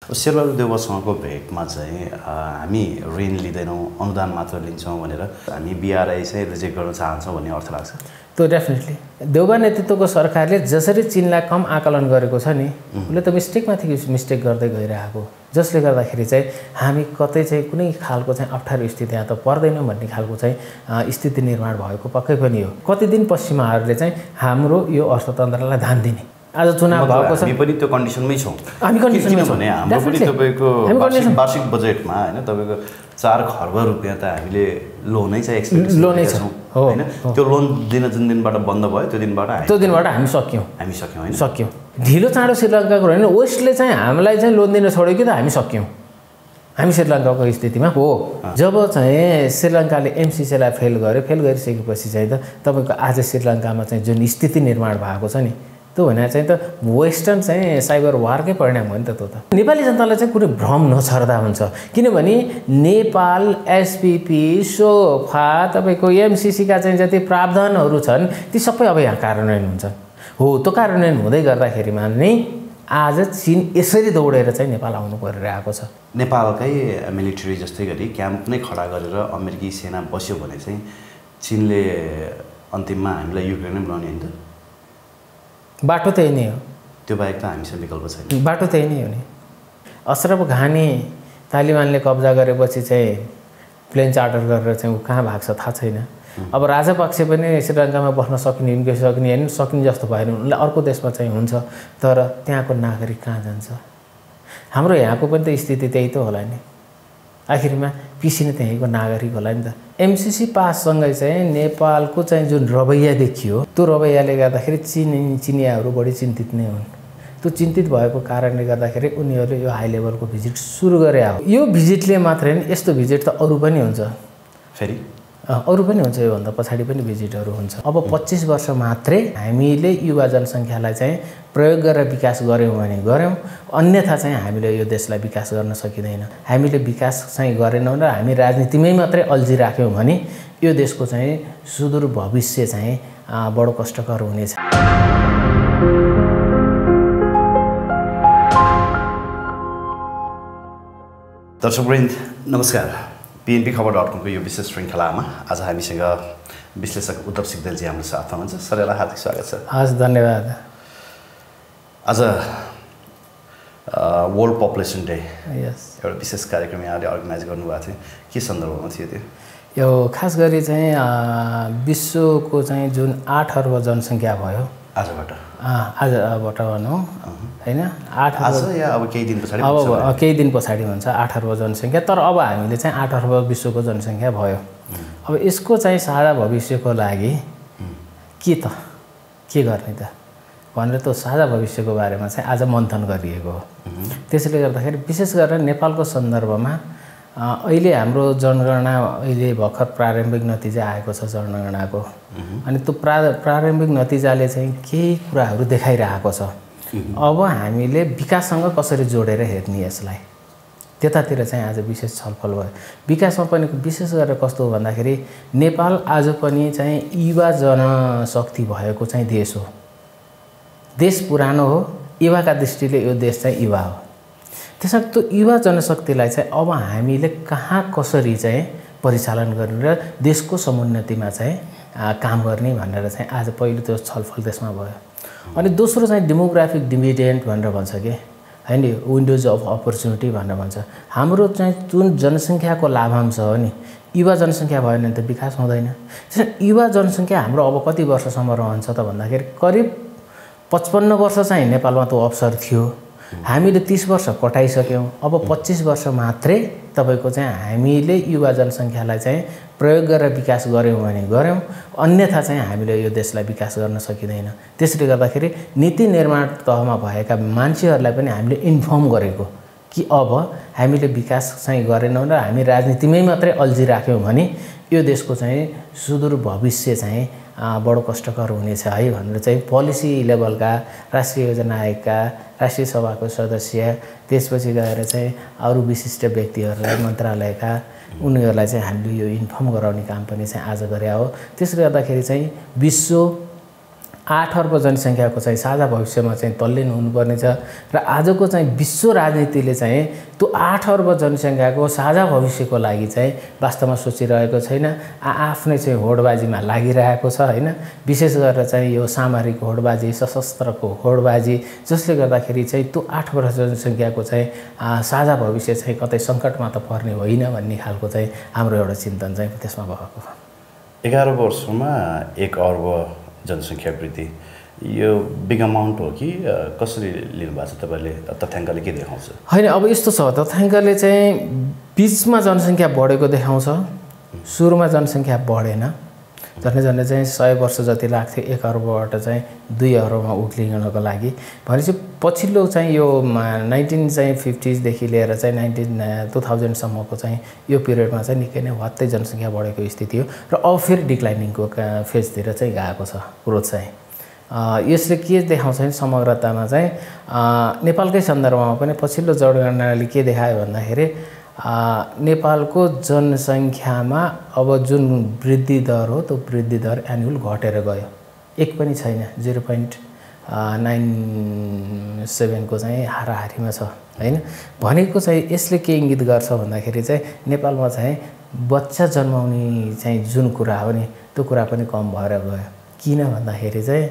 शेरबहादुर देउवासँगको भेटमा चाहिँ हामी ऋण लिँदैनौँ, अनुदान मात्र लिन्छौँ भनेर हामी बिआरआई चाहिँ रिजेक्ट गर्न चाहन्छौँ भन्ने अर्थ लाग्छ। त्यो डेफिनेटली देउबा नेतृत्वको सरकारले जसरी चीनलाई कम आकलन गरेको छ नि, उसले त मिस्टेकमाथि मिस्टेक गर्दै गइरहेको, जसले गर्दाखेरि चाहिँ हामी कतै चाहिँ कुनै खालको चाहिँ अप्ठ्यारो स्थिति यहाँ त पर्दैन भन्ने खालको चाहिँ स्थिति निर्माण भएको पक्कै पनि हो। कति दिन पश्चिमाहरूले चाहिँ हाम्रो यो अर्थतन्त्रलाई ध्यान दिने, आज चुनाव भएको छ, हामी पनि त्यो कन्डिसनमै छौँ। हामी कन्डिसनमै छौँ भने हाम्रो पनि तपाईँको वार्षिक बजेटमा हैन तपाईँको 4 खर्ब रुपैयाँ त हामीले लोनै चाहिँ एक्सपेक्ट लोनै छौँ हैन। त्यो लोन दिन जुन दिनबाट बन्द भयो त्यो दिनबाट हामी सक्यौँ हैन, सक्यौँ। ढिलो चाँडो श्रीलङ्काको होइन, वेस्टले चाहिँ हामीलाई चाहिँ लोन दिन छोड्यो कि त हामी सक्यौँ। हामी श्रीलङ्काको स्थितिमा हो। जब चाहिँ श्रीलङ्काले एमसिसीलाई फेल गरिसकेपछि चाहिँ त तपाईँको आज श्रीलङ्कामा चाहिँ जुन स्थिति निर्माण भएको छ नि, त्यो भने चाहिँ त वेस्टर्न चाहिँ साइबर वारकै परिणाम हो नि त। त्यो त नेपाली जनतालाई चाहिँ कुनै भ्रम नछर्दा हुन्छ, किनभने नेपाल एसपिपी सोफा तपाईँको एमसिसीका चाहिँ जति प्रावधानहरू छन् ती सबै अब यहाँ कार्यान्वयन हुन्छन्। हो, त्यो कार्यान्वयन हुँदै गर्दाखेरिमा नै आज चीन यसरी दौडेर चाहिँ नेपाल आउनु परिरहेको छ। नेपालकै मिलिट्री जस्तै गरी क्याम्प नै खडा गरेर अमेरिकी सेना बस्यो भने चाहिँ चीनले अन्तिममा हामीलाई युक्रेनै बनाउने होइन त? बाटो त्यही नै हो, त्यो बाहेक त हामीसँग विकल्प छैन। बाटो त्यही नै हो नि। अशरफ घानी तालिबानले कब्जा गरेपछि चाहिँ प्लेन चार्टर गरेर चाहिँ ऊ कहाँ भाग्छ थाहा छैन। अब राजापक्ष पनि श्रीलङ्कामा बस्न सकिने होइन, सकिने जस्तो भएन, उनलाई अर्को देशमा चाहिँ हुन्छ, तर त्यहाँको नागरिक कहाँ जान्छ? हाम्रो यहाँको पनि त स्थिति त्यही त होला नि, आखिरमा पिसिने त्यहीँको नागरिक होला नि त। एमसिसी पाससँगै चाहिँ नेपालको चाहिँ जुन रवैया देखियो, त्यो रवैयाले गर्दाखेरि चिनियाहरू बढी चिन्तित नै हुन्। त्यो चिन्तित भएको कारणले गर्दाखेरि उनीहरूले यो हाई लेभलको भिजिट सुरु गरे हो। यो भिजिटले मात्रै होइन, यस्तो भिजिट त अरू पनि हुन्छ, फेरि अरू पनि हुन्छ, योभन्दा पछाडि पनि भिजिटहरू हुन्छ। अब 25 वर्ष मात्रै हामीले युवा जनसङ्ख्यालाई चाहिँ प्रयोग गरेर विकास गऱ्यौँ भने गऱ्यौँ, अन्यथा चाहिँ हामीले यो देशलाई विकास गर्न सकिँदैन। हामीले विकास चाहिँ गरेनौँ र हामी राजनीतिमै मात्रै अल्झिराख्यौँ भने यो देशको चाहिँ सुदूर भविष्य चाहिँ बडो कष्टकर हुनेछ। दर्शकवृन्द नमस्कार, PNP खबर.com को यो विशेष श्रृङ्खलामा आज हामीसँग विश्लेषक उद्धव सिग्देलजी हाम्रो साथमा हुनुहुन्छ। सर, यहाँलाई हार्दिक स्वागत छ। हस्, धन्यवाद। आज वर्ल्ड पपुलेसन डे, यस, एउटा विशेष कार्यक्रम यहाँले अर्गनाइज गर्नुभएको थियो, के सन्दर्भमा थियो त्यो? यो खास गरी चाहिँ विश्वको चाहिँ जुन 8 अर्ब जनसङ्ख्या भयो आजबाट भनौँ होइन, 8 अर्ब या अब केही दिन पछाडि, अब केही दिन पछाडि हुन्छ 8 अर्ब जनसङ्ख्या, तर अब हामीले चाहिँ 8 अर्ब विश्वको जनसङ्ख्या भयो। अब यसको चाहिँ साझा भविष्यको लागि के गर्ने त भनेर त्यो साझा भविष्यको बारेमा चाहिँ आज मन्थन गरिएको हो। त्यसले गर्दाखेरि विशेष गरेर नेपालको सन्दर्भमा अहिले हाम्रो जनगणना अहिले भर्खर प्रारम्भिक नतिजा आएको छ जनगणनाको, अनि त्यो प्रारम्भिक नतिजाले चाहिँ केही कुराहरू देखाइरहेको छ। अब हामीले विकाससँग कसरी जोडेर हेर्ने यसलाई, त्यतातिर चाहिँ आज विशेष छलफल भयो। विकासमा पनि विशेष गरेर कस्तो हो भन्दाखेरि नेपाल आज पनि चाहिँ युवा जनशक्ति भएको चाहिँ देश हो। देश पुरानो हो, युवाका दृष्टिले यो देश चाहिँ युवा हो। त्यसमा त्यो युवा जनशक्तिलाई चाहिँ अब हामीले कहाँ कसरी चाहिँ परिचालन गर्ने र देशको समुन्नतिमा चाहिँ काम गर्ने भनेर चाहिँ आज पहिलो त्यो छलफल त्यसमा भयो। अनि दोस्रो चाहिँ डेमोग्राफिक डिभिडेन्ड भनेर भन्छ कि होइन, विन्डोज अफ अपर्च्युनिटी भनेर भन्छ। हाम्रो चाहिँ जुन जनसङ्ख्याको लाभांश हो नि, युवा जनसङ्ख्या भएन भने त विकास हुँदैन। त्यसैले युवा जनसङ्ख्या हाम्रो अब कति वर्षसम्म रहन्छ त भन्दाखेरि करिब 55 वर्ष चाहिँ नेपालमा त्यो अवसर थियो, हामीले 30 वर्ष कटाइसक्यौँ। अब 25 वर्ष मात्रै तपाईँको चाहिँ हामीले युवा जनसङ्ख्यालाई चाहिँ प्रयोग गरेर विकास गऱ्यौँ भने गऱ्यौँ, अन्यथा चाहिँ हामीले यो देशलाई विकास गर्न सकिँदैन। त्यसले गर्दाखेरि नीति निर्माण तहमा भएका मान्छेहरूलाई पनि हामीले इन्फर्म गरेको कि अब हामीले विकास चाहिँ गरेनौँ र हामी राजनीतिमै मात्रै अल्झिराख्यौँ भने यो देशको चाहिँ सुदूर भविष्य चाहिँ बडो कष्टकर हुनेछ है भनेर चाहिँ पोलिसी लेभलका राष्ट्रिय योजना आयोगका राष्ट्रिय सभाको सदस्य, त्यसपछि गएर चाहिँ अरू विशिष्ट व्यक्तिहरूलाई मन्त्रालयका उनीहरूलाई चाहिँ हामीले यो इन्फर्म गराउने काम पनि चाहिँ आज गरे हो। त्यसले गर्दाखेरि चाहिँ विश्व 8 अर्ब जनसङ्ख्याको चाहिँ साझा भविष्यमा चाहिँ तल्लीन हुनुपर्नेछ र आजको चाहिँ विश्व राजनीतिले चाहिँ त्यो 8 अर्ब जनसङ्ख्याको साझा भविष्यको लागि चाहिँ वास्तवमा सोचिरहेको छैन, आफ्नै चाहिँ होडबाजीमा लागिरहेको छ हैन। विशेष गरेर चाहिँ यो सामरिक होडबाजी, सशस्त्रको होडबाजी, जसले गर्दाखेरि चाहिँ त्यो 8 अर्ब जनसङ्ख्याको चाहिँ साझा भविष्य चाहिँ कतै सङ्कटमा त पर्ने होइन भन्ने खालको चाहिँ हाम्रो एउटा चिन्तन चाहिँ त्यसमा भएको। 11 वर्षमा 1 अर्ब जनसङ्ख्या वृद्धि यो बिग अमाउन्ट हो कि कसरी लिनुभएको छ तपाईँले? तथ्याङ्कले के देखाउँछ? होइन, अब यस्तो छ, तथ्याङ्कले चाहिँ बिचमा जनसङ्ख्या बढेको देखाउँछ, सुरुमा जनसङ्ख्या बढेन। झन्डै झन्डै चाहिँ 100 वर्ष जति लाग्थ्यो 1 अर्बबाट चाहिँ 2 अर्बमा उक्लिनको लागि। भनेपछि पछिल्लो चाहिँ यो 1950s देखि लिएर चाहिँ 2000सम्मको चाहिँ यो पिरियडमा चाहिँ निकै नै वात्तै जनसङ्ख्या बढेको स्थिति हो र अब फेरि डिक्लाइनिङको फेजतिर चाहिँ गएको छ ग्रोथ चाहिँ। यसले के देखाउँछ भने समग्रतामा चाहिँ नेपालकै सन्दर्भमा पनि पछिल्लो जनगणनाले के देखायो भन्दाखेरि नेपालको जनसङ्ख्यामा अब जुन वृद्धि दर हो त्यो वृद्धि दर एनुअल घटेर गयो, एक पनि छैन, 0.97 को चाहिँ हाराहारीमा छ हैन। भनेको चाहिँ यसले के इङ्गित गर्छ भन्दाखेरि चाहिँ नेपालमा चाहिँ बच्चा जन्माउने चाहिँ जुन कुरा हो नि त्यो कुरा पनि कम भएर गयो। किन भन्दाखेरि चाहिँ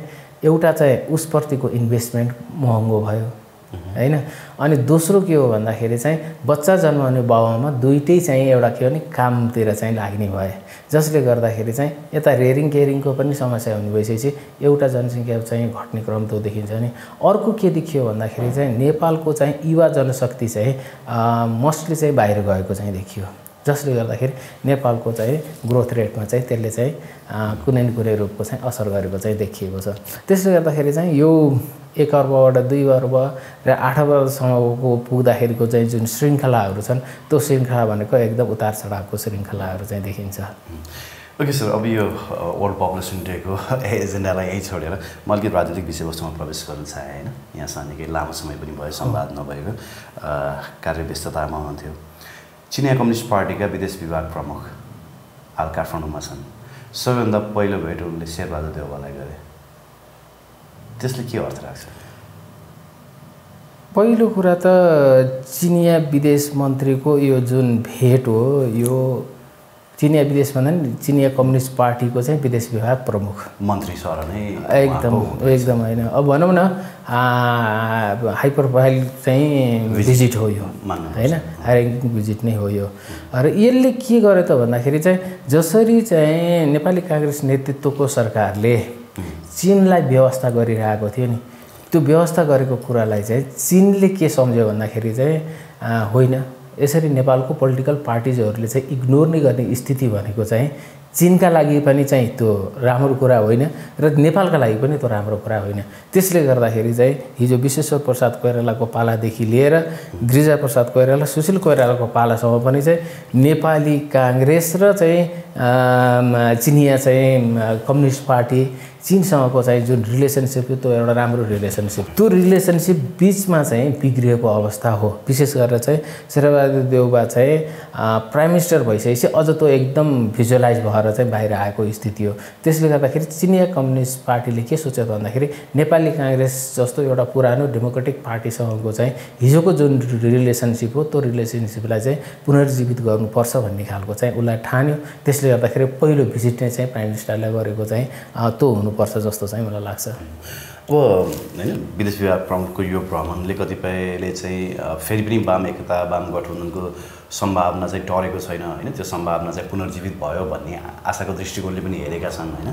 एउटा चाहिँ उसप्रतिको इन्भेस्टमेन्ट महँगो भयो हैन, अनि दोस्रो के हो भन्दाखेरि चाहिँ बच्चा जन्माउने बाबुआमा दुईटै चाहिँ एउटा के हो नि कामतिर चाहिँ लाग्ने भए, जसले गर्दाखेरि चाहिँ यता रेयरिङ केयरिङको पनि समस्या हुने भइसकेपछि एउटा जनसङ्ख्या चाहिँ घट्ने क्रम त देखिन्छ नि। अर्को के देखियो भन्दाखेरि चाहिँ नेपालको चाहिँ युवा जनशक्ति चाहिँ मोस्टली चाहिँ बाहिर गएको चाहिँ देखियो, जसले गर्दाखेरि नेपालको चाहिँ ग्रोथ रेटमा चाहिँ त्यसले चाहिँ कुनै न कुनै रूपको चाहिँ असर गरेको चाहिँ देखिएको छ। त्यसले गर्दाखेरि चाहिँ यो 1 अर्बबाट 2 अर्ब र 8 अर्बसम्मको पुग्दाखेरिको चाहिँ जुन श्रृङ्खलाहरू छन् त्यो श्रृङ्खला भनेको एकदम उतार चढावको श्रृङ्खलाहरू चाहिँ देखिन्छ। ओके सर, अब यो वर्ल्ड पपुलेसन डेको एजेन्डालाई यही छोडेर म अलिकति राजनीतिक विषयवस्तुमा प्रवेश गर्न चाहेँ होइन। यहाँसँग निकै लामो समय पनि भयो संवाद नभएको, कार्यव्यस्ततामा हुन्थ्यो। चिनिया कम्युनिस्ट पार्टीका विदेश विभाग प्रमुख हाल काठमाडौँमा छन्। सबैभन्दा पहिलो भेट उनले शेरबहादुर देउवालाई गरे, त्यसले के अर्थ राख्छ? पहिलो कुरा त चिनिया विदेश मन्त्रीको यो जुन भेट हो, यो चिनिया विदेश भन्दा नि चिनिया कम्युनिस्ट पार्टीको चाहिँ विदेश विभाग प्रमुख मन्त्री सर नै एकदम होइन, अब भनौँ न हाई प्रोफाइल चाहिँ भिजिट हो यो हैन, हायरिङ भिजिट नै हो यो। र यसले के गर्यो त भन्दाखेरि चाहिँ जसरी चाहिँ नेपाली काङ्ग्रेस नेतृत्वको सरकारले चीनलाई व्यवस्था गरिरहेको थियो नि, त्यो व्यवस्था गरेको कुरालाई चाहिँ चीनले के सम्झ्यो भन्दाखेरि चाहिँ होइन, यसरी नेपालको पोलिटिकल पार्टिजहरूले चाहिँ इग्नोर नै गर्ने स्थिति भनेको चाहिँ चीनका लागि पनि चाहिँ त्यो राम्रो कुरा होइन र नेपालका लागि पनि त्यो राम्रो कुरा होइन। त्यसले गर्दाखेरि चाहिँ हिजो विश्वेश्वर प्रसाद कोइरालाको पालादेखि लिएर गिरिजाप्रसाद कोइराला, सुशील कोइरालाको पालासम्म पनि चाहिँ नेपाली काङ्ग्रेस र चाहिँ चिनिया चाहिँ कम्युनिस्ट पार्टी चीनसँगको चाहिँ जुन रिलेसनसिप हो त्यो एउटा राम्रो रिलेसनसिप, त्यो रिलेसनसिप बिचमा चाहिँ बिग्रिएको अवस्था हो। विशेष गरेर चाहिँ शेरबहादुर देउवा चाहिँ प्राइम मिनिस्टर भइसकेपछि अझ त्यो एकदम भिजुअलाइज भएर चाहिँ बाहिर आएको स्थिति हो। त्यसले गर्दाखेरि चिनिया कम्युनिस्ट पार्टीले के सोच्यो भन्दाखेरि नेपाली काङ्ग्रेस जस्तो एउटा पुरानो डेमोक्रेटिक पार्टीसँगको चाहिँ हिजोको जुन रिलेसनसिप हो त्यो रिलेसनसिपलाई चाहिँ पुनर्जीवित गर्नुपर्छ भन्ने खालको चाहिँ उसलाई ठान्यो। त्यसले गर्दाखेरि पहिलो भिजिट नै चाहिँ प्राइम मिनिस्टरलाई गरेको चाहिँ त्यो हुनुपर्छ जस्तो चाहिँ मलाई लाग्छ। अब होइन, विदेश विभाग प्रमुखको यो भ्रमणले कतिपयले चाहिँ फेरि पनि वाम एकता वाम गठबन्धनको सम्भावना चाहिँ टरेको छैन होइन, त्यो सम्भावना चाहिँ पुनर्जीवित भयो भन्ने आशाको दृष्टिकोणले पनि हेरेका छन् होइन।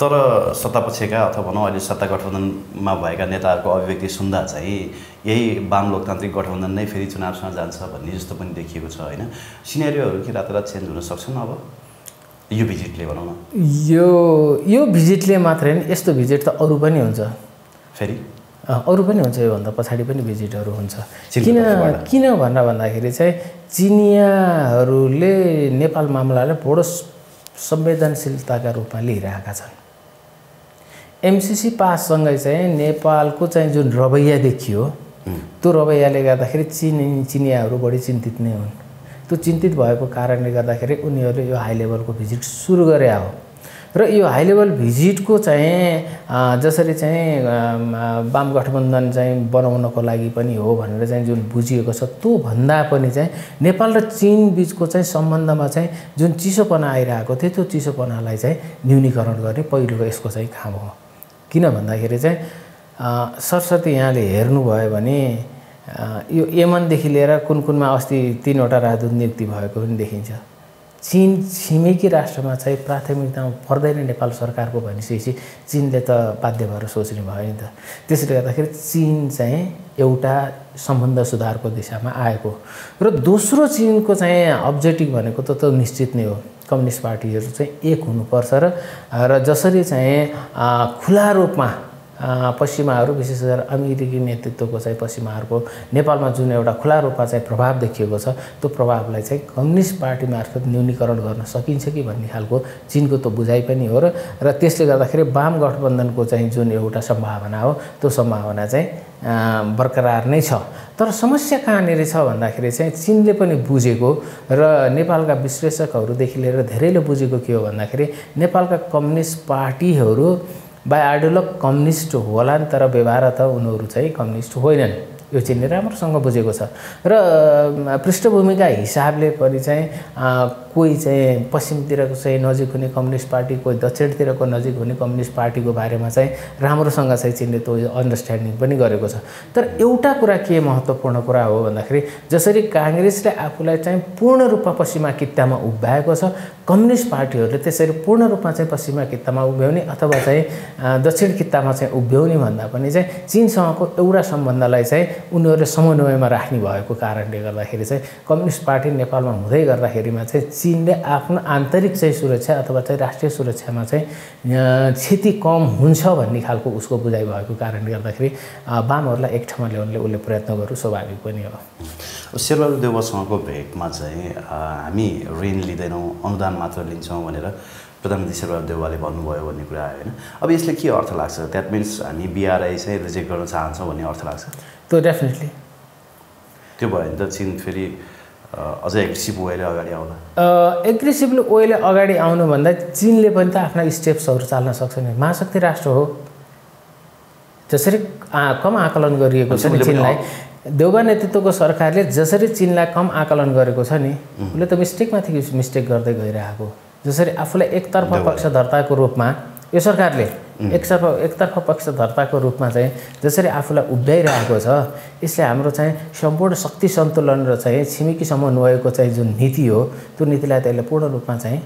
तर सत्तापक्षका अथवा भनौँ अहिले सत्ता गठबन्धनमा भएका नेताहरूको अभिव्यक्ति सुन्दा चाहिँ यही वाम लोकतान्त्रिक गठबन्धन नै फेरि चुनावसँग जान्छ भन्ने जस्तो पनि देखिएको छ होइन। सिनेरियोहरू के रातारात चेन्ज हुन सक्छन् अब यो भिजिटले भनौँ न? यो भिजिटले मात्रै होइन, यस्तो भिजिट त अरू पनि हुन्छ, फेरि अरू पनि हुन्छ, योभन्दा पछाडि पनि भिजिटहरू हुन्छ। किन भन्दाखेरि चाहिँ चिनियाहरूले नेपाल मामलालाई बडो संवेदनशीलताका रूपमा लिइरहेका छन्। एमसिसी पाससँगै चाहिँ नेपालको चाहिँ जुन रवैया देखियो त्यो रवैयाले गर्दाखेरि चिनियाहरू बढी चिन्तित नै हुन्। त्यो चिन्तित भएको कारणले गर्दाखेरि उनीहरूले यो हाई लेभलको भिजिट सुरु गरे हो र यो हाई लेभल भिजिटको चाहिँ जसरी चाहिँ वाम गठबन्धन चाहिँ बनाउनको लागि पनि हो भनेर चाहिँ जुन बुझिएको छ त्यो भन्दा पनि चाहिँ नेपाल र चीन बीचको चाहिँ सम्बन्धमा चाहिँ जुन चिसोपना आइरहेको थियो त्यो चिसोपनालाई चाहिँ न्यूनीकरण गर्ने पहिलो यसको चाहिँ काम हो। किन भन्दाखेरि चाहिँ सरस्वती यहाँले हेर्नुभयो भने यो यमनदेखि लिएर कुन कुनमा अस्ति 3वटा राजदूत नियुक्ति भएको पनि देखिन्छ। चीन छिमेकी राष्ट्रमा चाहिँ प्राथमिकतामा पर्दैन नेपाल सरकारको भनेपछि चीनले त बाध्य भएर सोच्ने भयो नि त। त्यसले गर्दाखेरि चीन चाहिँ एउटा सम्बन्ध सुधारको दिशामा आएको र दोस्रो चीनको चाहिँ अब्जेक्टिभ भनेको त निश्चित नै हो, कम्युनिस्ट पार्टीहरू चाहिँ एक हुनुपर्छ र जसरी चाहिँ खुला रूपमा पश्चिमाहरू विशेष गरेर अमेरिकी नेतृत्वको चाहिँ पश्चिमाहरूको नेपालमा जुन एउटा खुला रूपमा चाहिँ प्रभाव देखिएको छ त्यो प्रभावलाई चाहिँ कम्युनिस्ट पार्टी मार्फत न्यूनीकरण गर्न सकिन्छ कि भन्ने खालको चीनको त बुझाइ पनि हो र त्यसले गर्दाखेरि वाम गठबन्धनको चाहिँ जुन एउटा सम्भावना हो त्यो सम्भावना चाहिँ बरकरार नै छ। तर समस्या कहाँनिर छ भन्दाखेरि चाहिँ चीनले पनि बुझेको र नेपालका विश्लेषकहरूदेखि लिएर धेरैले बुझेको के हो भन्दाखेरि नेपालका कम्युनिस्ट पार्टीहरू बाई आइडियोलॉग कम्युनिस्ट होला नि, तर व्यवहार त उनीहरू चाहिँ कम्युनिस्ट होइनन्। यो चीनले राम्रोसँग बुझेको छ र पृष्ठभूमिका हिसाबले पनि चाहिँ कोही चाहिँ पश्चिमतिरको चाहिँ नजिक हुने कम्युनिस्ट पार्टी, कोही दक्षिणतिरको नजिक हुने कम्युनिस्ट पार्टीको बारेमा चाहिँ राम्रोसँग चाहिँ चीनले त्यो अन्डरस्ट्यान्डिङ पनि गरेको छ। तर एउटा कुरा के महत्त्वपूर्ण कुरा हो भन्दाखेरि जसरी काङ्ग्रेसले आफूलाई चाहिँ पूर्ण रूपमा पश्चिमा कित्तामा उभ्याएको छ, कम्युनिस्ट पार्टीहरूले त्यसरी पूर्ण रूपमा चाहिँ पश्चिमा कित्तामा उभ्याउने अथवा चाहिँ दक्षिण कित्तामा चाहिँ उभ्याउने भन्दा पनि चाहिँ चीनसँगको एउटा सम्बन्धलाई चाहिँ उनीहरूले समन्वयमा राख्ने भएको कारणले गर्दाखेरि चाहिँ कम्युनिस्ट पार्टी नेपालमा हुँदै गर्दाखेरिमा चाहिँ चीनले आफ्नो आन्तरिक चाहिँ सुरक्षा अथवा चाहिँ राष्ट्रिय सुरक्षामा चाहिँ क्षति कम हुन्छ भन्ने खालको उसको बुझाइ भएको कारणले गर्दाखेरि वामहरूलाई एक ठाउँमा ल्याउनले उसले प्रयत्न गर्नु स्वाभाविक पनि हो। शेरबहादुर देउवासँगको भेटमा चाहिँ हामी ऋण लिँदैनौँ, अनुदान मात्र लिन्छौँ भनेर प्रधानमन्त्री शेरबहादुर देउवाले भन्नुभयो भन्ने कुरा आयो होइन। अब यसले के अर्थ लाग्छ? द्याट मिन्स हामी बिआरआई चाहिँ रिजेक्ट गर्न चाहन्छौँ भन्ने अर्थ लाग्छ? त्यो डेफिनेटली त्यो भयो भने त चीन फेरि अझै एग्रेसिभ वेले अगाडि आउला। एग्रेसिभली वेले अगाडि आउनुभन्दा चीनले पनि त आफ्ना स्टेप्सहरू चाल्न सक्छ नि। महाशक्ति राष्ट्र हो, जसरी कम आकलन गरिएको छ नि चीनलाई, देउवा नेतृत्वको सरकारले जसरी चीनलाई कम आकलन गरेको छ नि उसले त मिस्टेकमाथि मिस्टेक गर्दै गइरहेको। जसरी आफूलाई एकतर्फा पक्षधर्ताको रूपमा यो सरकारले एकतर्फा पक्षधर्ताको रूपमा चाहिँ जसरी आफूलाई उभ्याइरहेको छ, यसले हाम्रो चाहिँ सम्पूर्ण शक्ति सन्तुलन र चाहिँ छिमेकी समन्वयको चाहिँ जुन नीति हो त्यो नीतिलाई त यसले पूर्ण रूपमा चाहिँ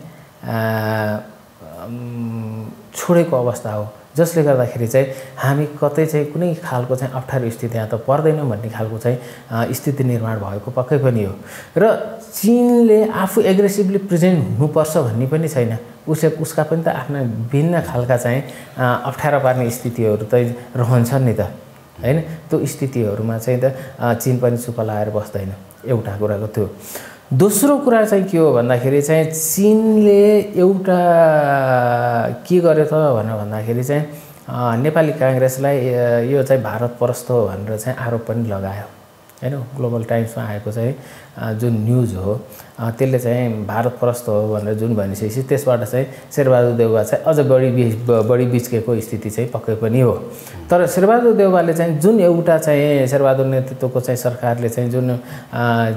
छोडेको अवस्था हो। जसले गर्दाखेरि चाहिँ हामी कतै चाहिँ कुनै खालको चाहिँ अप्ठ्यारो स्थिति यहाँ त पर्दैनौँ भन्ने खालको चाहिँ स्थिति निर्माण भएको पक्कै पनि हो। र चीनले आफू एग्रेसिभली प्रेजेन्ट हुनुपर्छ भन्ने पनि छैन, उसका पनि त आफ्ना भिन्न खालका चाहिँ अप्ठ्यारो पार्ने स्थितिहरू त रहन्छन् नि त हैन। त्यो स्थितिहरूमा चाहिँ त चीन पनि चुप लाएर बस्दैन, एउटा कुराको त्यो। दोस्रो कुरा चाहिँ के हो भन्दाखेरि चाहिँ चीनले एउटा के गर्यो त भन्दाखेरि चाहिँ नेपाली काङ्ग्रेसलाई यो चाहिँ भारत परस्त हो भनेर चाहिँ आरोप पनि लगायो हैन। ग्लोबल टाइम्समा आएको चाहिँ जुन न्युज हो त्यसले चाहिँ भारत परस्त हो भनेर जुन भनिसकेपछि त्यसबाट चाहिँ शेरबहादुर देउवा चाहिँ अझ बढी बिच्केको स्थिति चाहिँ पक्कै पनि हो। तर शेरबहादुर देउवाले चाहिँ जुन एउटा चाहिँ शेरबहादुर नेतृत्वको चाहिँ सरकारले चाहिँ जुन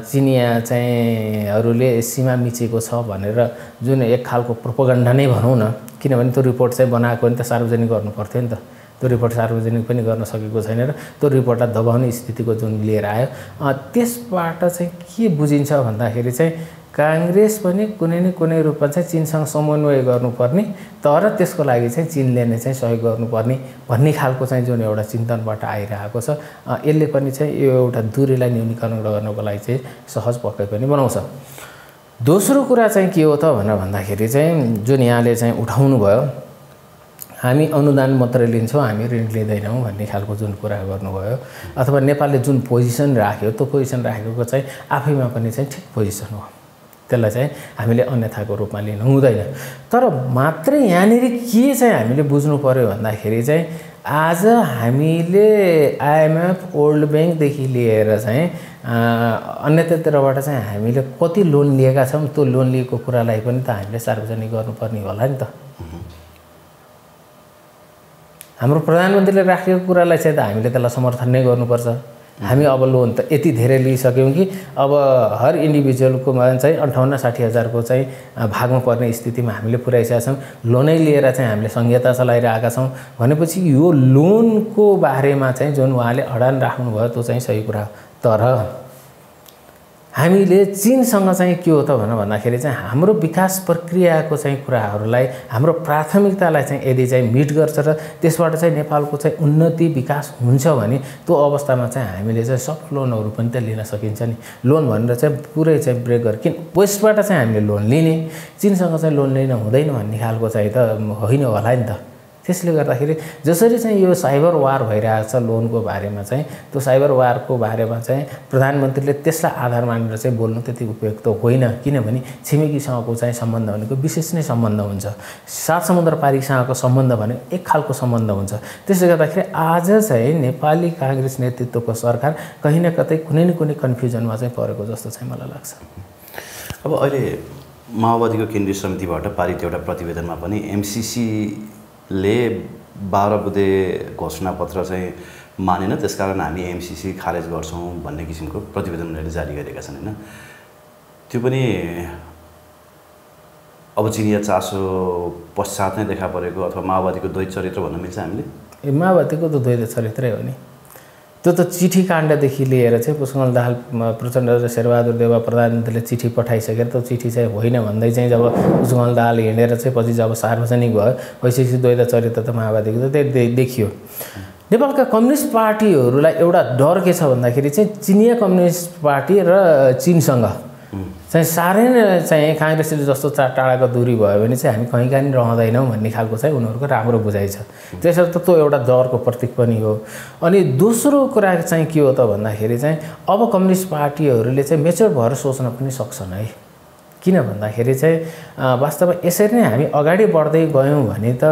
चिनिया चाहिँहरूले सीमा मिचेको छ भनेर जुन एक खालको प्रोपोगन्डा नै भनौँ न, किनभने त्यो रिपोर्ट चाहिँ बनाएको नि त सार्वजनिक गर्नु पर्थ्यो नि त, त्यो रिपोर्ट सार्वजनिक पनि गर्न सकेको छैन र त्यो रिपोर्टलाई दबाउने स्थितिको जुन लिएर आयो त्यसबाट चाहिँ के बुझिन्छ भन्दाखेरि चाहिँ काङ्ग्रेस पनि कुनै न कुनै रूपमा चाहिँ चीनसँग समन्वय गर्नुपर्ने, तर त्यसको लागि चाहिँ चीनले नै चाहिँ सहयोग गर्नुपर्ने भन्ने खालको चाहिँ जुन एउटा चिन्तनबाट आइरहेको छ, यसले पनि चाहिँ यो एउटा दूरीलाई न्यूनीकरण गर्नको लागि चाहिँ सहज पक्कै पनि बनाउँछ। दोस्रो कुरा चाहिँ के हो त भन्दाखेरि चाहिँ जुन यहाँले चाहिँ उठाउनु भयो, हामी अनुदान मात्रै लिन्छौँ हामी ऋण लिँदैनौँ भन्ने खालको जुन कुरा गर्नुभयो, अथवा नेपालले जुन पोजिसन राख्यो त्यो पोजिसन राखेको चाहिँ आफैमा पनि चाहिँ ठिक पोजिसन हो, त्यसलाई चाहिँ हामीले अन्यथाको रूपमा लिनु हुँदैन। तर मात्रै यहाँनिर के चाहिँ हामीले बुझ्नु पर्यो भन्दाखेरि चाहिँ आज हामीले आइएमएफ वर्ल्ड ब्याङ्कदेखि लिएर चाहिँ अन्यतातिरबाट चाहिँ हामीले कति लोन लिएका छौँ त्यो लोन लिएको कुरालाई पनि त हामीले सार्वजनिक गर्नुपर्ने होला नि त हाम्रो प्रधानमन्त्रीले राखेको कुरालाई चाहिँ त हामीले त्यसलाई समर्थन नै गर्नुपर्छ। हामी अब लोन त यति धेरै लिइसक्यौँ कि अब हर इन्डिभिजुअलकोमा चाहिँ 58-60 हजारको चाहिँ भागमा पर्ने स्थितिमा हामीले पुर्याइसकेका छौँ। लोनै लिएर चाहिँ हामीले संहिता चलाइरहेका छौँ भनेपछि यो लोनको बारेमा चाहिँ जुन उहाँले अडान राख्नुभयो त्यो चाहिँ सही कुरा हो। तर हामीले चीनसँग चाहिँ के हो त भन्दाखेरि चाहिँ हाम्रो विकास प्रक्रियाको चाहिँ कुराहरूलाई हाम्रो प्राथमिकतालाई चाहिँ यदि चाहिँ मिट गर्छ र त्यसबाट चाहिँ नेपालको चाहिँ उन्नति विकास हुन्छ भने त्यो अवस्थामा चाहिँ हामीले चाहिँ सफ्ट लोनहरू पनि त लिन सकिन्छ नि। लोन भनेर चाहिँ पुरै चाहिँ ब्रेक गरेर किन वेस्टबाट चाहिँ हामीले लोन लिने, चीनसँग चाहिँ लोन लिन हुँदैन भन्ने खालको चाहिँ त होइन होला नि त। त्यसले गर्दाखेरि जसरी चाहिँ यो साइबर वार भइरहेको छ लोनको बारेमा चाहिँ त्यो साइबर वारको बारेमा चाहिँ प्रधानमन्त्रीले त्यसलाई आधार मानेर चाहिँ बोल्नु त्यति उपयुक्त होइन। किनभने छिमेकीसँगको चाहिँ सम्बन्ध भनेको विशेष नै सम्बन्ध हुन्छ। 7 समुद्र पारीसँगको सम्बन्ध भने एक खालको सम्बन्ध हुन्छ। त्यसले गर्दाखेरि आज चाहिँ नेपाली काङ्ग्रेस नेतृत्वको सरकार कहीँ न कतै कुनै न कुनै कन्फ्युजनमा चाहिँ परेको जस्तो चाहिँ मलाई लाग्छ। अब अहिले माओवादीको केन्द्रीय समितिबाट पारित एउटा प्रतिवेदनमा पनि एमसीसीले 12 बुँदे घोषणापत्र चाहिँ मानेन, त्यसकारण हामी एमसीसी खारेज गर्छौँ भन्ने किसिमको प्रतिवेदन उनीहरूले जारी गरेका छन् होइन। त्यो पनि अब चिनिया चासो पश्चात नै देखा परेको अथवा माओवादीको द्वैत चरित्र भन्न मिल्छ हामीले? माओवादीको त द्वैत चरित्रै हो नि। त्यो त चिठी काण्डदेखि लिएर चाहिँ पुष्पकमल दाहाल प्रचण्ड र शेरबहादुर देउवा प्रधानमन्त्रीले चिठी पठाइसकेर त्यो चिठी चाहिँ होइन भन्दै चाहिँ जब पुष्पकमल दाहाल हिँडेर चाहिँ पछि जब सार्वजनिक भयो भइसकेपछि द्वैत चरित्र त माओवादीको त देखियो। नेपालका कम्युनिस्ट पार्टीहरूलाई एउटा डर के छ भन्दाखेरि चाहिँ चिनिया कम्युनिस्ट पार्टी र चीनसँग चाहिँ साह्रै नै चाहिँ काङ्ग्रेसले जस्तो टाढाको दूरी भयो भने चाहिँ हामी कहीँ कहीँ रहँदैनौँ भन्ने खालको चाहिँ उनीहरूको राम्रो बुझाइ छ। त्यसर्थ त्यो एउटा डरको प्रतीक पनि हो। अनि दोस्रो कुरा चाहिँ के हो त भन्दाखेरि चाहिँ अब कम्युनिस्ट पार्टीहरूले चाहिँ मेच्योर भएर सोच्न पनि सक्छन् है। किन भन्दाखेरि चाहिँ वास्तवमा यसरी नै हामी अगाडि बढ्दै गयौँ भने त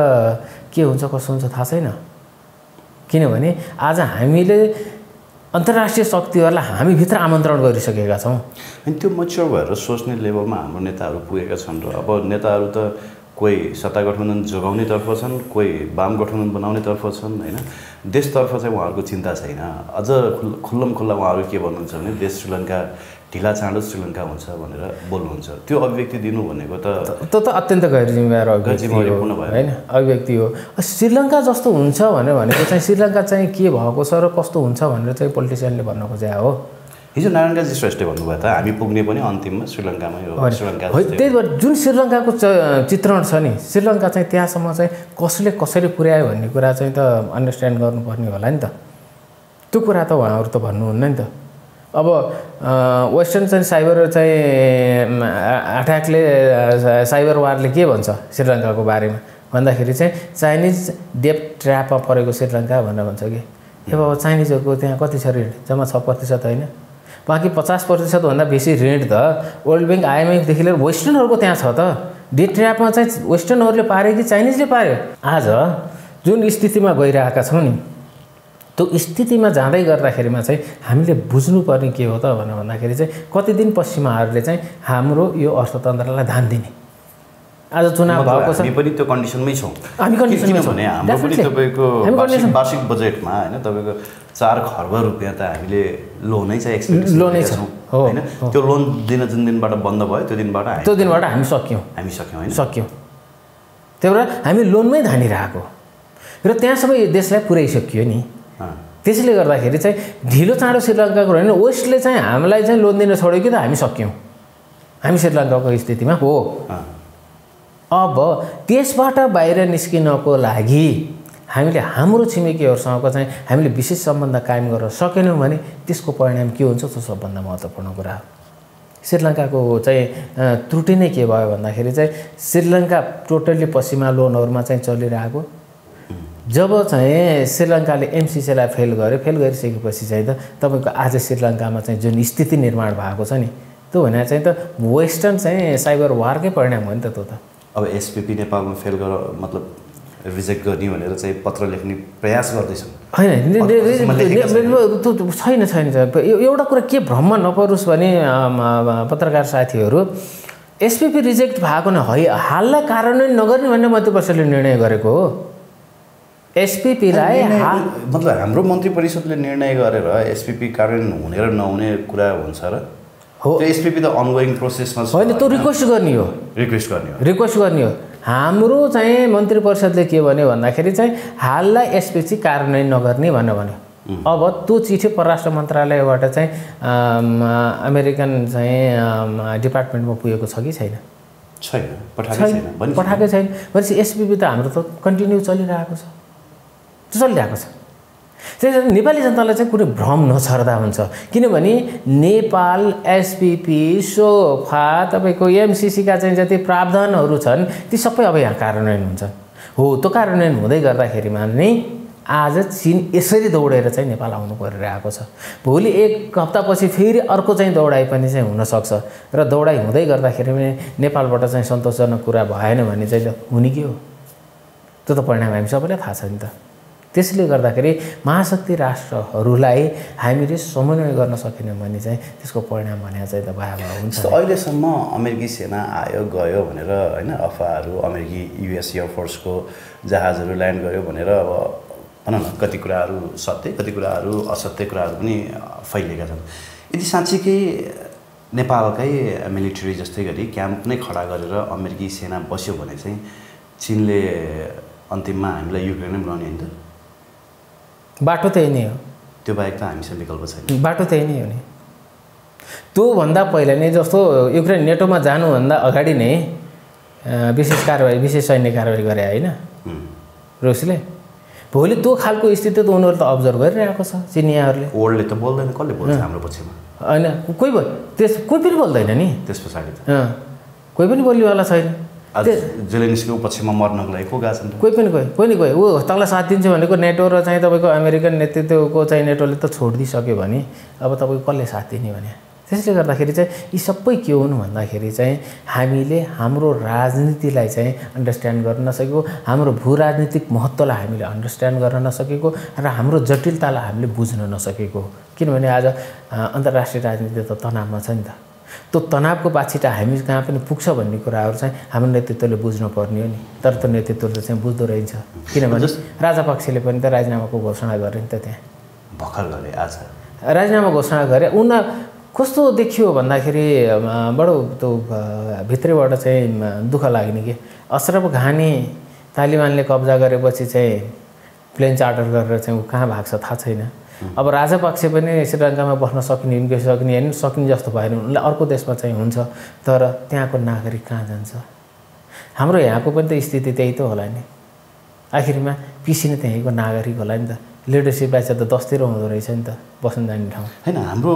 के हुन्छ कसो हुन्छ थाहा छैन। किनभने आज हामीले अन्तर्राष्ट्रिय शक्तिहरूलाई हामीभित्र आमन्त्रण गरिसकेका छौँ। अनि त्यो मच्योर भएर सोच्ने लेभलमा हाम्रो नेताहरू पुगेका छन् र अब नेताहरू त कोही सत्ता गठबन्धन जोगाउनेतर्फ छन्, कोही वाम गठबन्धन बनाउनेतर्फ छन् होइन। देशतर्फ चाहिँ उहाँहरूको चिन्ता छैन। अझ खुल्लम खुल्ला उहाँहरू के भन्नुहुन्छ भने देश श्रीलङ्का ढिला चाँडो श्रीलङ्का हुन्छ भनेर बोल्नुहुन्छ। त्यो अभिव्यक्ति दिनु भनेको त अत्यन्त गैरजिम्मेवार अभिव्यक्ति हो होइन, अभिव्यक्ति हो। श्रीलङ्का जस्तो हुन्छ भनेको चाहिँ श्रीलङ्का चाहिँ के भएको छ र कस्तो हुन्छ भनेर चाहिँ पोलिटिसियनले भन्न खोजेको हो। हिजो नारायण काजी श्रेष्ठले भन्नुभयो त हामी पुग्ने पनि अन्तिममा श्रीलङ्कामै हो। श्रीलङ्का त्यही भएर जुन श्रीलङ्काको चित्रण छ नि, श्रीलङ्का चाहिँ त्यहाँसम्म चाहिँ कसले कसरी पुर्यायो भन्ने कुरा चाहिँ त अन्डरस्ट्यान्ड गर्नुपर्ने होला नि त। त्यो कुरा त उहाँहरू त भन्नुहुन्न नि त। अब वेस्टर्न चाहिँ साइबर चाहिँ अट्याकले साइबर वारले के भन्छ श्रीलङ्काको बारेमा भन्दाखेरि चाहिँ चाइनिज डेप ट्र्यापमा परेको श्रीलङ्का भनेर भन्छ कि। अब चाइनिजहरूको त्यहाँ कति छ ऋण? जम्मा 6% होइन, बाँकी 50% भन्दा बेसी ऋण त वर्ल्ड ब्याङ्क IMFदेखि लिएर वेस्टर्नहरूको त्यहाँ छ त। डेप ट्र्यापमा चाहिँ वेस्टर्नहरूले पार्यो कि चाइनिजले पार्यो? आज जुन स्थितिमा गइरहेका छौँ नि त्यो स्थितिमा जाँदै गर्दाखेरिमा चाहिँ हामीले बुझ्नुपर्ने के हो त भन्दाखेरि चाहिँ कति दिन पश्चिमाहरूले चाहिँ हाम्रो यो अर्थतन्त्रलाई धान दिने। आज चुनाव भएको छ, हामी पनि त्यो कन्डिसनमै छौँ। हामी कन्डिसनमै छौँ भने हाम्रो पनि तपाईँको वार्षिक बजेटमा होइन तपाईँको 4 खर्ब रुपियाँ त हामीले लोनै चाहिँ एक्सपेक्ट लोनै छौँ होइन। त्यो लोन दिन जुन दिनबाट बन्द भयो त्यो दिनबाट हामी सक्यौँ होइन सक्यौँ। त्यही भएर हामी लोनमै धानिरहेको र त्यहाँसम्म यो देशलाई पुर्याइसकियो नि। त्यसले गर्दाखेरि चाहिँ ढिलो चाँडो श्रीलङ्काको होइन, वेस्टले चाहिँ हामीलाई चाहिँ लोन दिन छोड्यो कि त हामी सक्यौँ। हामी श्रीलङ्काको स्थितिमा हो। अब त्यसबाट बाहिर निस्किनको लागि हामीले हाम्रो छिमेकीहरूसँगको चाहिँ हामीले विशेष सम्बन्ध कायम गर्न सकेनौँ भने त्यसको परिणाम के हुन्छ त्यो सबभन्दा महत्त्वपूर्ण कुरा हो। श्रीलङ्काको चाहिँ त्रुटि नै के भयो भन्दाखेरि चाहिँ श्रीलङ्का टोटल्ली पश्चिमा लोनहरूमा चाहिँ चलिरहेको। जब चाहिँ श्रीलङ्काले एमसीसीलाई फेल गरिसकेपछि चाहिँ त तपाईँको आज श्रीलङ्कामा चाहिँ जुन स्थिति निर्माण भएको छ नि त्यो भने चाहिँ त वेस्टर्न चाहिँ साइबर वारकै परिणाम हो नि त त्यो त। अब एसपीपी नेपालमा फेल गर मतलब रिजेक्ट गर्ने भनेर चाहिँ पत्र लेख्ने प्रयास गर्दैछन् होइन। छैन एउटा कुरा के भ्रममा नपरोस् भने पत्रकार साथीहरू, एसपीपी रिजेक्ट भएको न है हाललाई कार्यान्वयन नगर्ने भन्ने मध्यप्रदेशले निर्णय गरेको हो। एसपीपीलाई मतलब हाम्रो मन्त्री परिषदले निर्णय गरेर एसपीपी कार्यान्वयन हुने र नहुने कुरा हुन्छ र हो त्यो एसपीपी त अनगोइङ प्रोसेसमा छ होइन त्यो रिक्वेस्ट गर्ने हो रिक्वेस्ट गर्ने हो हाम्रो चाहिँ मन्त्री परिषदले के भन्यो भन्दाखेरि चाहिँ हाललाई एसपीसी कार्यान्वयन नगर्ने भन्यो अब त्यो चिठी परराष्ट्र मन्त्रालयबाट चाहिँ अमेरिकन चाहिँ डिपार्टमेन्टमा पुगेको छ कि छैन पठाएकै छैन भनेपछि एसपीपी त हाम्रो त कन्टिन्यू चलिरहेको छ चलिरहेको छ त्यसैले नेपाली जनतालाई चाहिँ कुनै भ्रम नछर्दा हुन्छ किनभने नेपाल एसपीपी सोफा तपाईँको एमसीसीका चाहिँ जति प्रावधानहरू छन् ती सबै अब यहाँ कार्यान्वयन हुन्छन् हो त्यो कार्यान्वयन हुँदै गर्दाखेरिमा नै आज चीन यसरी दौडेर चाहिँ नेपाल आउनु परिरहेको छ भोलि एक हप्तापछि फेरि अर्को चाहिँ दौडाइ पनि चाहिँ हुनसक्छ र दौडाइ हुँदै गर्दाखेरि नेपालबाट चाहिँ सन्तोषजनक कुरा भएन भने चाहिँ हुने के हो त्यो त परिणाम हामी सबैलाई थाहा छ नि त त्यसले गर्दाखेरि महाशक्ति राष्ट्रहरूलाई हामीले समन्वय गर्न सकेनौँ भने चाहिँ त्यसको परिणाम भने चाहिँ त भयावह हुन्छ अहिलेसम्म अमेरिकी सेना आयो गयो भनेर होइन अफवाहहरू अमेरिकी युएस एयरफोर्सको जहाजहरू ल्यान्ड गर्यो भनेर अब भनौँ न कति कुराहरू सत्य कति कुराहरू असत्य कुराहरू पनि फैलिएका छन् यदि साँच्चीकै नेपालकै मिलिट्री जस्तै गरी क्याम्प नै खडा गरेर अमेरिकी सेना बस्यो भने चाहिँ चीनले अन्तिममा हामीलाई युक्रेन नै बनाउने होइन त बाटो त्यही नै हो त्यो बाहेक त हामीसँग विकल्प छैन बाटो त्यही नै हो नि त्योभन्दा पहिला नै जस्तो युक्रेन नेटोमा जानुभन्दा अगाडि नै विशेष सैन्य कारवाही गरे होइन रुसले भोलि त्यो खालको स्थिति त उनीहरू त अब्जर्भ गरिरहेको छ चिनियाहरूले वर्ल्डले त बोल्दैन कसले बोल्छ हाम्रो पक्षमा होइन कोही पनि बोल्दैन नि त्यस पछाडि त कोही पनि बोल्नेवाला छैन जेलेन्स्कीको पक्षमा मर्नको लागि को गएको छन् कोही ऊ तँलाई साथ दिन्छ भनेको नेटो र चाहिँ तपाईँको अमेरिकन नेतृत्वको चाहिँ नेटोले त छोडिदिइसक्यो भने अब तपाईँको कसले साथ दिने भने त्यसले गर्दाखेरि चाहिँ यी सबै के हुनु भन्दाखेरि चाहिँ हामीले हाम्रो राजनीतिलाई चाहिँ अन्डरस्ट्यान्ड गर्न नसकेको हाम्रो भू राजनीतिक महत्त्वलाई हामीले अन्डरस्ट्यान्ड गर्न नसकेको र हाम्रो जटिलतालाई हामीले बुझ्न नसकेको किनभने आज अन्तर्राष्ट्रिय राजनीति त तनावमा छ नि त त्यो तनावको बाछिटा हामी कहाँ पनि पुग्छ भन्ने कुराहरू चाहिँ हाम्रो नेतृत्वले बुझ्नु पर्ने हो नि तर त्यो नेतृत्वले चाहिँ बुझ्दो रहेछ किनभने राजापक्षले पनि त राजीनामाको घोषणा गरे नि त त्यहाँ भर्खर गरे आज राजीनामा घोषणा गरे कस्तो देखियो भन्दाखेरि बडो त्यो भित्रैबाट चाहिँ दुःख लाग्ने कि अशरफ घानी तालिबानले कब्जा गरेपछि चाहिँ प्लेन चार्टर गरेर चाहिँ ऊ कहाँ भाग्छ थाहा छैन अब राजापक्ष पनि श्रीलङ्कामा बस्न सक्ने होइन सक्ने जस्तो भएन उनलाई अर्को देशमा चाहिँ हुन्छ तर त्यहाँको नागरिक कहाँ जान्छ हाम्रो यहाँको पनि त स्थिति त्यही त होला नि आखिरमा पिसी नै त्यहीँको नागरिक होला नि त लिडरसिप बाइचा त दसतिर हुँदो रहेछ नि त बस्न जाने ठाउँ होइन हाम्रो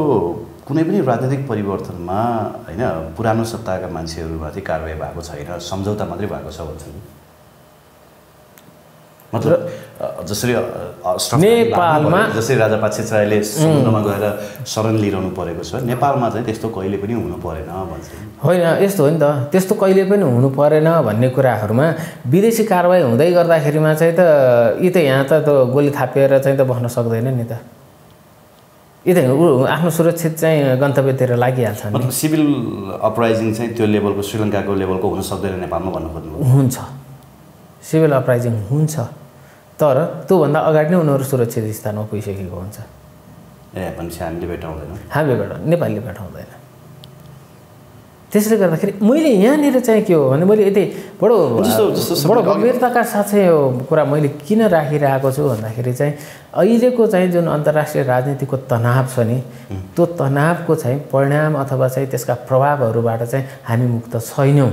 कुनै पनि राजनीतिक परिवर्तनमा होइन पुरानो सत्ताका मान्छेहरूमाथि कारवाही भएको छैन सम्झौता मात्रै भएको छ भन्छन् मतलब जसरी नेपालमा जसरी राजापक्षले समुद्रमा गएर शरण लिइरहनु परेको छ नेपालमा चाहिँ त्यस्तो कहिले पनि हुनु परेन भन्छ होइन यस्तो हो नि त त्यस्तो कहिले पनि हुनु परेन भन्ने कुराहरूमा विदेशी कारवाही हुँदै गर्दाखेरिमा चाहिँ त यी त यहाँ त गोली थापिएर चाहिँ त बस्न सक्दैन नि त यी त आफ्नो सुरक्षित चाहिँ गन्तव्यतिर लागिहाल्छ नि सिभिल अपराइजिङ चाहिँ त्यो लेभलको श्रीलङ्काको लेभलको हुन सक्दैन नेपालमा भन्नु खोज्नु हुन्छ सिभिल अपराइजिङ हुन्छ तर त्योभन्दा अगाडि नै उनीहरू सुरक्षित स्थानमा पुगिसकेको हुन्छ भनेपछि हामीले भेटाउँदैनौँ नेपालले भेटाउँदैन त्यसले गर्दाखेरि मैले यहाँनिर चाहिँ के हो भने मैले यति बडो गम्भीरताका साथ चाहिँ यो कुरा मैले किन राखिरहेको छु भन्दाखेरि चाहिँ अहिलेको चाहिँ जुन अन्तर्राष्ट्रिय राजनीतिको तनाव छ नि त्यो तनावको चाहिँ परिणाम अथवा चाहिँ त्यसका प्रभावहरूबाट चाहिँ हामी मुक्त छैनौँ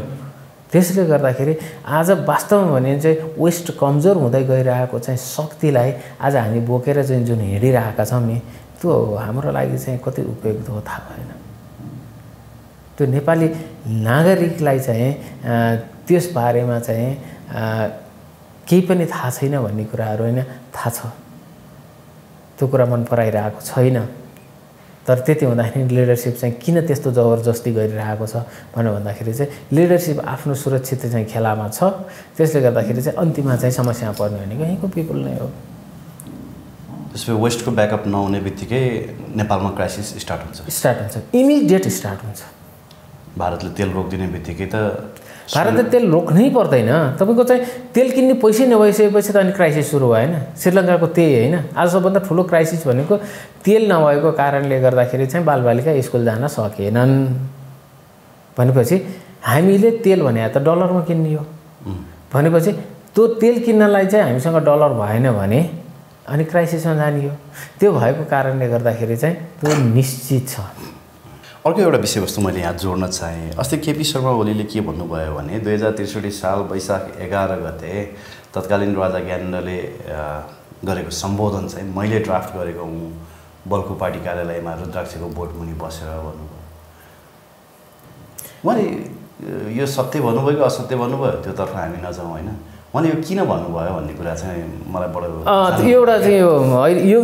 त्यसले गर्दाखेरि आज वास्तवमा भने चाहिँ वेस्ट कमजोर हुँदै गइरहेको चाहिँ शक्तिलाई आज हामी बोकेर चाहिँ जुन हिँडिरहेका छौँ नि त्यो हाम्रो लागि चाहिँ कति उपयुक्त हो थाहा भएन त्यो नेपाली नागरिकलाई चाहिँ त्यसबारेमा चाहिँ केही पनि थाहा छैन भन्ने कुराहरू होइन थाहा छ त्यो कुरा मन पराइरहेको छैन तर त्यति हुँदाखेरि लिडरसिप चाहिँ किन त्यस्तो जबरजस्ती गरिरहेको छ भनेर भन्दाखेरि चाहिँ लिडरसिप आफ्नो सुरक्षित चाहिँ खेलामा छ त्यसले गर्दाखेरि चाहिँ अन्तिममा चाहिँ समस्या पर्ने भनेको यहीँको पिपल नै हो त्यसपछि वेस्टको ब्याकअप नहुने बित्तिकै नेपालमा क्राइसिस स्टार्ट हुन्छ इमिडिएट स्टार्ट हुन्छ भारतले तेल रोकिदिने बित्तिकै त भारतले तेल रोक्नै पर्दैन। तपाईँको चाहिँ तेल किन्ने पैसै नभइसकेपछि त अनि क्राइसिस सुरु भयो होइन। श्रीलङ्काको त्यही होइन। आज सबभन्दा ठुलो क्राइसिस भनेको तेल नभएको कारणले गर्दाखेरि चाहिँ बालबालिका स्कुल जान सकेनन् भनेपछि हामीले तेल भने त डलरमा किन्ने हो भनेपछि त्यो तेल किन्नलाई चाहिँ हामीसँग डलर भएन भने अनि क्राइसिसमा जाने हो। त्यो भएको कारणले गर्दाखेरि चाहिँ त्यो निश्चित छ। अर्को एउटा विषयवस्तु मैले यहाँ जोड्न चाहेँ। अस्ति केपी शर्मा ओलीले के भन्नुभयो भने 2063 साल वैशाख 11 गते तत्कालीन राजा ज्ञानेन्द्रले गरेको सम्बोधन चाहिँ मैले ड्राफ्ट गरेको हुँ, बल्खु पार्टी कार्यालयमा रुद्राक्षको बोट मुनि बसेर भन्नुभयो। उहाँले यो सत्य भन्नुभयो कि असत्य भन्नुभयो त्योतर्फ हामी नजाउँ होइन। उहाँले यो किन भन्नुभयो भन्ने कुरा चाहिँ मलाई बडो एउटा चाहिँ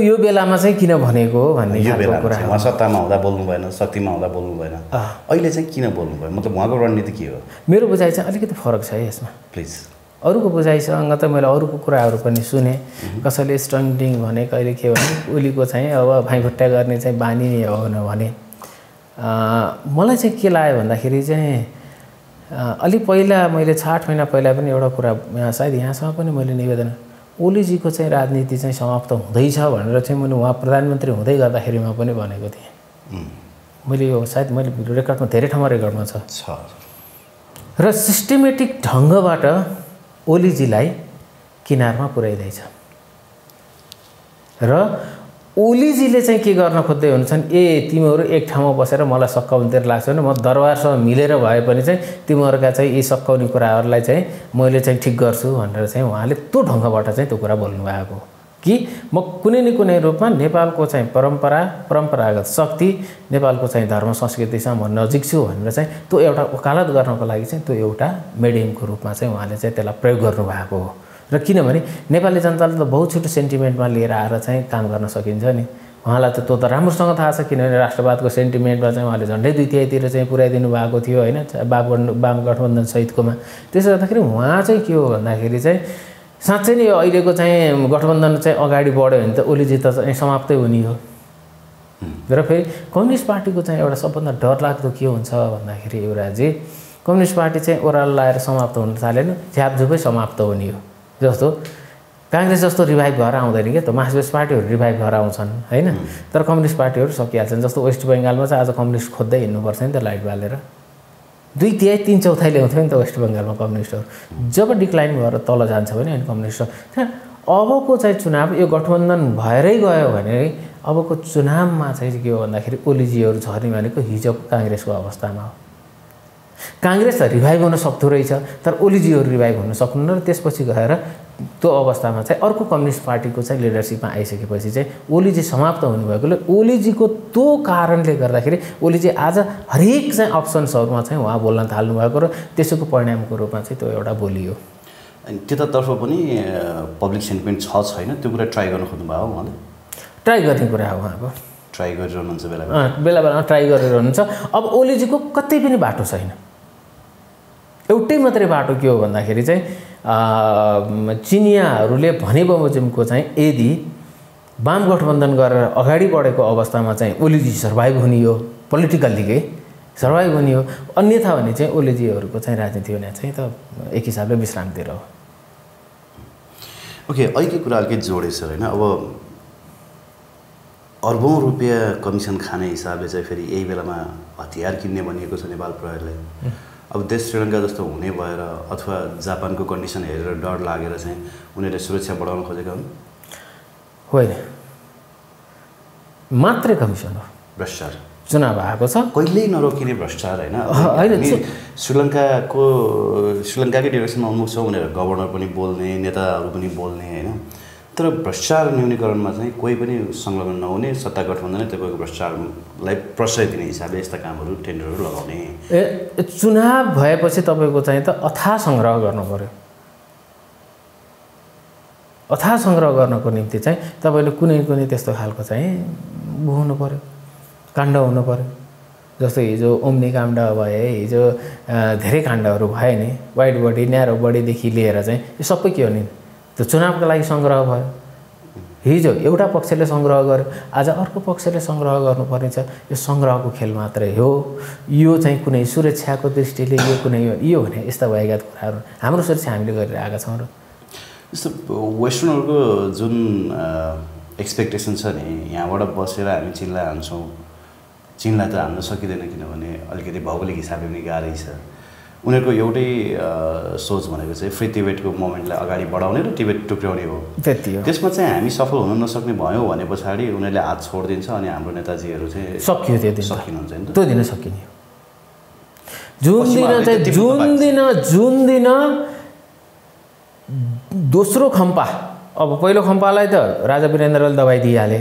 यो बेलामा चाहिँ किन भनेको हो भन्ने यो बेलामा उहाँ सत्तामा हुँदा बोल्नु भएन, शक्तिमा हुँदा बोल्नु भएन, अहिले चाहिँ किन बोल्नुभयो? मतलब उहाँको रणनीति के हो? मेरो बुझाइ चाहिँ अलिकति फरक छ है यसमा। प्लिज अरूको बुझाइसँग त मैले अरूको कुराहरू पनि सुने। कसैले स्टन्टिङ भने, कहिले के भने ओलीको चाहिँ अब भाइभुट्टा गर्ने चाहिँ बानी नै हो भने। मलाई चाहिँ के लाग्यो भन्दाखेरि चाहिँ अलि पहिला मैले 6 महिना पहिला पनि एउटा कुरा सायद यहाँसँग पनि मैले निवेदन, ओलीजीको चाहिँ राजनीति चाहिँ समाप्त हुँदैछ भनेर चाहिँ मैले उहाँ प्रधानमन्त्री हुँदै गर्दाखेरिमा पनि भनेको थिएँ। मैले यो सायद मैले रेकर्डमा धेरै ठाउँमा रेकर्डमा छ। र सिस्टेमेटिक ढङ्गबाट ओलीजीलाई किनारमा पुर्याइँदैछ र ओलीजीले चाहिँ के गर्न खोज्दै हुन्छन्, तिमीहरू एक ठाउँमा बसेर मलाई सकाउनेतिर लाग्छ भने म दरबारसँग मिलेर भए पनि चाहिँ तिमीहरूका चाहिँ यी सकाउने कुराहरूलाई चाहिँ मैले चाहिँ ठिक गर्छु भनेर चाहिँ उहाँले त्यो ढङ्गबाट चाहिँ त्यो कुरा बोल्नु भएको कि म कुनै न कुनै रूपमा नेपालको चाहिँ परम्परागत शक्ति, नेपालको चाहिँ धर्म संस्कृतिसँग म नजिक छु भनेर चाहिँ त्यो एउटा वकालत गर्नको लागि चाहिँ त्यो एउटा मेडियमको रूपमा चाहिँ उहाँले चाहिँ त्यसलाई प्रयोग गर्नुभएको हो। र किनभने नेपाली जनताले त बहुत छिटो सेन्टिमेन्टमा लिएर आएर चाहिँ काम गर्न सकिन्छ नि। उहाँलाई त त्यो त राम्रोसँग थाहा छ किनभने राष्ट्रवादको सेन्टिमेन्टमा चाहिँ उहाँले झन्डै 2/3 चाहिँ पुर्याइदिनु भएको थियो होइन वाम गठबन्धन सहितकोमा। त्यसले गर्दाखेरि उहाँ चाहिँ के हो भन्दाखेरि चाहिँ साँच्चै नै अहिलेको चाहिँ गठबन्धन चाहिँ अगाडि बढ्यो भने त ओलीजी त चाहिँ समाप्तै हुने हो। र फेरि कम्युनिस्ट पार्टीको चाहिँ एउटा सबभन्दा डरलाग्दो के हुन्छ भन्दाखेरि युवराजी, कम्युनिस्ट पार्टी चाहिँ ओह्रालो लाएर समाप्त हुन थालेन, झ्यापझुपै समाप्त हुने हो। जस्तो काङ्ग्रेस जस्तो रिभाइभ भएर आउँदैन क्या, त मार्क्सवादी पार्टीहरू रिभाइभ भएर आउँछन् होइन, तर कम्युनिस्ट पार्टीहरू सकिहाल्छन्। जस्तो वेस्ट बङ्गालमा चाहिँ आज कम्युनिस्ट खोज्दै हिँड्नुपर्छ नि त लाइट बालेर। 2/3 ल्याउँथ्यो नि त वेस्ट बङ्गालमा कम्युनिस्टहरू। जब डिक्लाइन भएर तल जान्छ भने अनि कम्युनिस्टहरू अबको चाहिँ चुनाव यो गठबन्धन भएरै गयो भने अबको चुनावमा चाहिँ के हो भन्दाखेरि ओलीजीहरू झर्ने भनेको हिजोको काङ्ग्रेसको अवस्थामा हो। काङ्ग्रेस त रिभाइभ हुन सक्दो रहेछ तर ओलीजीहरू रिभाइभ हुन सक्नुहुन्न र त्यसपछि गएर त्यो अवस्थामा चाहिँ अर्को कम्युनिस्ट पार्टीको चाहिँ लिडरसिपमा आइसकेपछि चाहिँ ओलीजी समाप्त हुनुभएकोले ओलीजीको त्यो कारणले गर्दाखेरि ओलीजी आज हरेक चाहिँ अप्सन्सहरूमा चाहिँ उहाँ बोल्न थाल्नुभएको र त्यसको परिणामको रूपमा चाहिँ त्यो एउटा बोलियो। अनि त्यतातर्फ पनि पब्लिक सेन्टिमेन्ट छ छैन त्यो कुरा ट्राई गर्न खोज्नुभयो उहाँले? ट्राई गर्ने कुरा हो उहाँको, ट्राई गरिरहनुहुन्छ बेला बेलामा ट्राई गरेर हुनुहुन्छ। अब ओलीजीको कतै पनि बाटो छैन, एउटै मात्रै बाटो के हो भन्दाखेरि चाहिँ चिनियाहरूले भने बमोजिमको चाहिँ यदि वाम गठबन्धन गरेर अगाडि बढेको अवस्थामा चाहिँ ओलीजी सर्भाइभ हुने हो, पोलिटिकल्ली के सर्भाइभ हुने हो, अन्यथा भने चाहिँ ओलीजीहरूको चाहिँ राजनीति हुने चाहिँ त एक हिसाबले विश्रामतिर हो। ओके, अहिलेको कुरा अलिकति जोडेछ होइन। अब अर्बौं रुपियाँ कमिसन खाने हिसाबले चाहिँ फेरि यही बेलामा हतियार किन्ने भनिएको छ नेपाल प्रहरीले। अब देश श्रीलङ्का जस्तो हुने भएर अथवा जापानको कन्डिसन हेरेर डर लागेर चाहिँ उनीहरूले सुरक्षा बढाउन खोजेका हुन्? होइन, मात्रै कमिसन हो, भ्रष्टाचार चुनाव आएको छ कहिल्यै नरोकिने भ्रष्टाचार होइन। श्रीलङ्काकै डिरेक्सनमा उन्मुख छ, उनीहरू गभर्नर पनि बोल्ने, नेताहरू पनि बोल्ने होइन। तर भ्रष्टाचार न्यूनीकरणमा चाहिँ कोही पनि संलग्न नहुने, सत्ता गठबन्धनै तपाईँको भ्रष्टाचारलाई प्रश्रय दिने हिसाबले यस्ता कामहरू टेन्डरहरू लगाउने। चुनाव भएपछि तपाईँको चाहिँ त अथाह सङ्ग्रह गर्नु पऱ्यो। अथाह सङ्ग्रह गर्नको निम्ति चाहिँ तपाईँले कुनै कुनै त्यस्तो खालको चाहिँ हुनु पऱ्यो, काण्ड हुनु पऱ्यो। जस्तो हिजो ओम्नी काण्ड भए, हिजो धेरै काण्डहरू भए नि, वाइड बडी न्यारो बडीदेखि लिएर चाहिँ यो सबै के हो नि त्यो चुनावको लागि सङ्ग्रह भयो। हिजो एउटा पक्षले सङ्ग्रह गर्यो, आज अर्को पक्षले सङ्ग्रह गर्नुपर्ने छ। यो सङ्ग्रहको खेल मात्रै हो। यो चाहिँ कुनै सुरक्षाको दृष्टिले यो कुनै यो भने यस्ता भएका कुराहरू हाम्रो सुरक्षा हामीले गरिरहेका छौँ। र जस्तो वेस्टर्नहरूको जुन एक्सपेक्टेसन छ नि, यहाँबाट बसेर हामी चीनलाई हान्छौँ, चीनलाई त हान्न सकिँदैन किनभने अलिकति भौगोलिक हिसाबले पनि गाह्रै छ। उनीहरूको एउटै सोच भनेको चाहिँ फ्री टिबेटको मुभमेन्टलाई अगाडि बढाउने र टिबेट टुक्र्याउने हो। त्यति हो। त्यसमा चाहिँ हामी सफल हुन नसक्ने भयो भने पछाडि उनीहरूले हात छोडिदिन्छ अनि हाम्रो नेताजीहरू चाहिँ सकियो, त्यो दिन सकिनुहुन्छ नि त। त्यो दिन सकिने जुन दिन दोस्रो खम्पा, अब पहिलो खम्पालाई त राजा वीरेन्द्रले दबाई दिइहाले,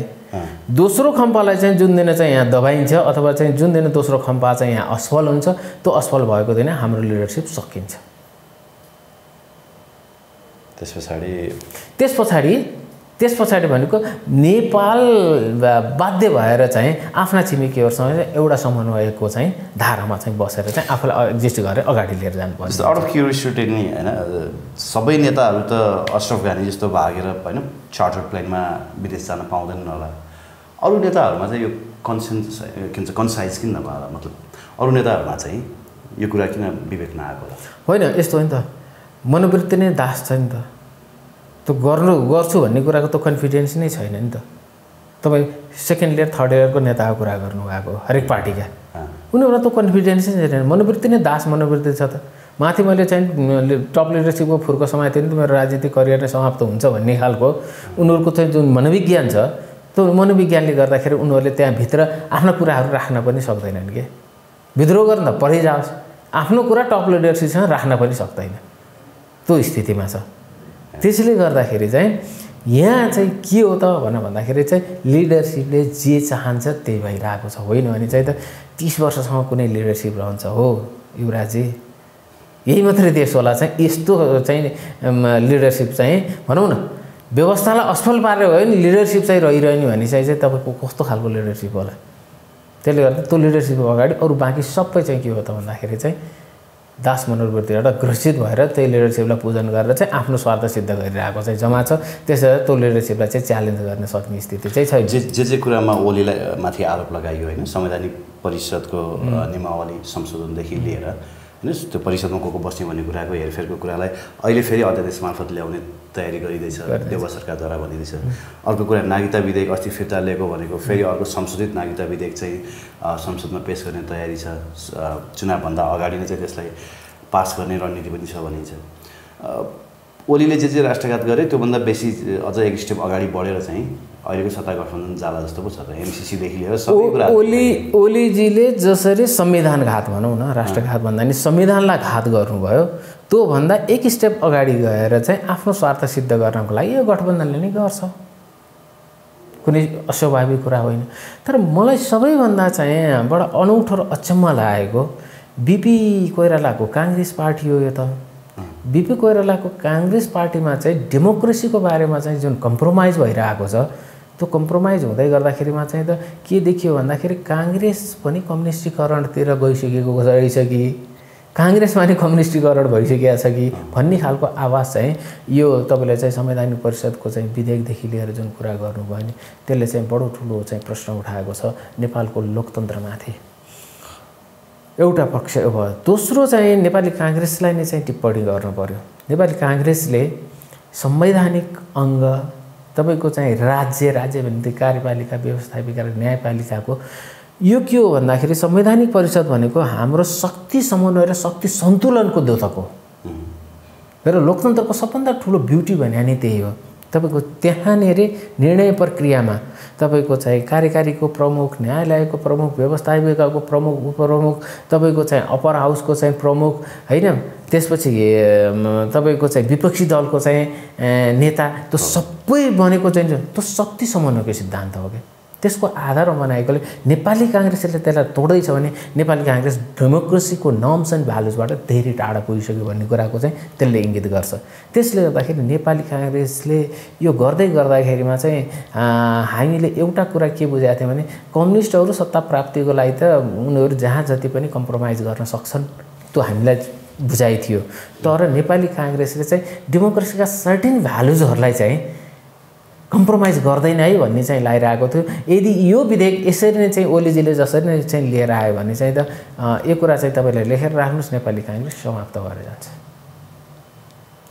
दोस्रो खम्पालाई चाहिँ जुन दिन चाहिँ यहाँ दबाइन्छ अथवा चाहिँ जुन दिन दोस्रो खम्पा चाहिँ यहाँ असफल हुन्छ, त्यो असफल भएको दिन हाम्रो लिडरसिप सकिन्छ। त्यसपछाडि भनेको नेपाल बाध्य भएर चाहिँ आफ्ना छिमेकीहरूसँग एउटा समन्वयको चाहिँ धारामा चाहिँ बसेर चाहिँ आफूलाई एक्जिस्ट गरेर अगाडि लिएर जानुपर्छ। आउट अफ क्युरियोसिटी नि होइन, सबै नेताहरू त अशरफ घानी जस्तो भागेर होइन चार्टर प्लेनमा विदेश जान पाउँदैनन् होला। अरू नेताहरूमा चाहिँ यो कन्साइज किन नभयो होला? मतलब अरू नेताहरूमा चाहिँ यो कुरा किन विवेक नआएको होला? होइन, यस्तो हो नि त, मनोवृत्ति नै दास छ नि त। त्यो गर्छु भन्ने कुराको त कन्फिडेन्स नै छैन नि त। तपाईँ सेकेन्ड इयर थर्ड इयरको नेताको कुरा गर्नुभएको हरेक पार्टीका, उनीहरूलाई त कन्फिडेन्स नै छैन। मनोवृत्ति नै दास मनोवृत्ति छ त। माथि मैले चाहिँ टप लिडरसिपको फुर्को समातेँ नि त मेरो राजनीतिक करियर नै समाप्त हुन्छ भन्ने खालको उनीहरूको चाहिँ जुन मनोविज्ञान छ, त्यो मनोविज्ञानले गर्दाखेरि उनीहरूले त्यहाँभित्र आफ्ना कुराहरू राख्न पनि सक्दैनन् के। विद्रोह गर्न त परै जाओस्, आफ्नो कुरा टप लिडरसिपसँग राख्न पनि सक्दैन, त्यो स्थितिमा छ। त्यसले गर्दाखेरि चाहिँ यहाँ चाहिँ के हो त भन्दाखेरि चाहिँ लिडरसिपले जे चाहन्छ त्यही भइरहेको छ। होइन भने चाहिँ त 30 वर्षसम्म कुनै लिडरसिप रहन्छ हो युवराजी? यही मात्रै देश होला चाहिँ यस्तो चाहिँ लिडरसिप चाहिँ भनौँ न व्यवस्थालाई असफल पारेर भयो नि लिडरसिप चाहिँ रहिरहने भने चाहिँ तपाईँको कस्तो खालको लिडरसिप होला? त्यसले गर्दा त्यो लिडरसिपको अगाडि अरू बाँकी सबै चाहिँ के हो त भन्दाखेरि चाहिँ दास मनोवृत्तिबाट ग्रसित भएर त्यही लिडरसिपलाई पूजन गरेर चाहिँ आफ्नो स्वार्थ सिद्ध गरिरहेको चाहिँ जम्मा छ। त्यसैले त्यो लिडरसिपलाई चाहिँ च्यालेन्ज गर्न सक्ने स्थिति चाहिँ छैन। जे कुरामा ओलीलाई माथि आरोप लगाइयो होइन, संवैधानिक परिषदको नियमावली संशोधनदेखि लिएर होइन त्यो परिषदमा को बस्ने भन्ने कुराको हेरफेरको कुरालाई अहिले फेरि अध्यादेश मार्फत ल्याउने तयारी गरिँदैछ देउवा सरकारद्वारा भनिँदैछ। अर्को कुरा नागरिकता विधेयक अस्ति फिर्ता ल्याएको भनेको फेरि अर्को संशोधित नागरिकता विधेयक चाहिँ संसदमा पेश गर्ने तयारी छ। चुनावभन्दा अगाडि नै चाहिँ त्यसलाई पास गर्ने रणनीति पनि छ भनिन्छ। ओलीले जे राष्ट्रघात गरे त्योभन्दा बेसी अझ एक स्टेप अगाडि बढेर चाहिँ अहिलेको सत्ता गठबन्धन जाला जस्तो पो छ त। एमसिसीदेखि लिएर सबै कुरा ओलीजीले जसरी संविधानघात भनौँ न, राष्ट्रघात भन्दा नि संविधानलाई घात गर्नुभयो, त्योभन्दा एक स्टेप अगाडि गएर चाहिँ आफ्नो स्वार्थ सिद्ध गर्नको लागि यो गठबन्धनले नै गर्छ, कुनै अस्वाभाविक कुरा होइन। तर मलाई सबैभन्दा चाहिँ बडा अनौठो र अचम्म लागेको बिपी कोइरालाको काङ्ग्रेस पार्टी हो यो त। बिपी कोइरालाको काङ्ग्रेस पार्टीमा चाहिँ डेमोक्रेसीको बारेमा चाहिँ जुन कम्प्रोमाइज भइरहेको छ, त्यो कम्प्रोमाइज हुँदै गर्दाखेरिमा चाहिँ त के देखियो भन्दाखेरि काङ्ग्रेस पनि कम्युनिस्टीकरणतिर गइसकेको रहेछ कि काङ्ग्रेसमा नि कम्युनिस्टीकरण भइसकेको छ कि भन्ने खालको आवाज चाहिँ यो तपाईँले चाहिँ संवैधानिक परिषदको चाहिँ विधेयकदेखि लिएर जुन कुरा गर्नुभयो नि त्यसले चाहिँ बडो ठुलो चाहिँ प्रश्न उठाएको छ नेपालको लोकतन्त्रमाथि। एउटा पक्ष भयो। दोस्रो चाहिँ नेपाली काङ्ग्रेसलाई नै चाहिँ टिप्पणी गर्नु पर्यो। नेपाली काङ्ग्रेसले संवैधानिक अङ्ग तपाईँको चाहिँ राज्य भने कार्यपालिका व्यवस्थापिका र न्यायपालिकाको यो के हो भन्दाखेरि संवैधानिक परिषद भनेको हाम्रो शक्ति समन्वय र शक्ति सन्तुलनको द्योतक हो र लोकतन्त्रको सबभन्दा ठुलो ब्युटी भने नै त्यही हो। तपाईँको त्यहाँनिर निर्णय प्रक्रियामा तपाईँको चाहिँ कार्यकारीको प्रमुख, न्यायालयको प्रमुख, व्यवस्थापिकाको प्रमुख, उपप्रमुख, तपाईँको चाहिँ अप्पर हाउसको चाहिँ प्रमुख होइन, त्यसपछि तपाईँको चाहिँ विपक्षी दलको चाहिँ नेता, त्यो सबै बनेको चाहिँ त्यो शक्ति समन्वयको सिद्धान्त हो कि त्यसको आधारमा बनाएकोले नेपाली काङ्ग्रेसले त्यसलाई तोड्दैछ भने नेपाली काङ्ग्रेस डेमोक्रेसीको नर्म्स एन्ड भ्यालुजबाट धेरै टाढा पुगिसक्यो भन्ने कुराको चाहिँ त्यसले इङ्गित गर्छ। त्यसले गर्दाखेरि नेपाली काङ्ग्रेसले यो गर्दै गर्दाखेरिमा चाहिँ हामीले एउटा कुरा के बुझाएको थियौँ भने कम्युनिस्टहरू सत्ता प्राप्तिको लागि त उनीहरू जहाँ जति पनि कम्प्रोमाइज गर्न सक्छन् त्यो हामीलाई बुझाइ थियो। तर नेपाली काङ्ग्रेसले चाहिँ डेमोक्रेसीका सर्टेन भ्यालुजहरूलाई चाहिँ कम्प्रोमाइज गर्दैन है भन्ने चाहिँ लागिरहेको थियो। यदि यो विधेयक यसरी नै चाहिँ ओलीजीले जसरी नै चाहिँ लिएर आयो भने चाहिँ त यो कुरा चाहिँ तपाईँले लेखेर राख्नुहोस्, नेपाली काङ्ग्रेस समाप्त भएर जान्छ।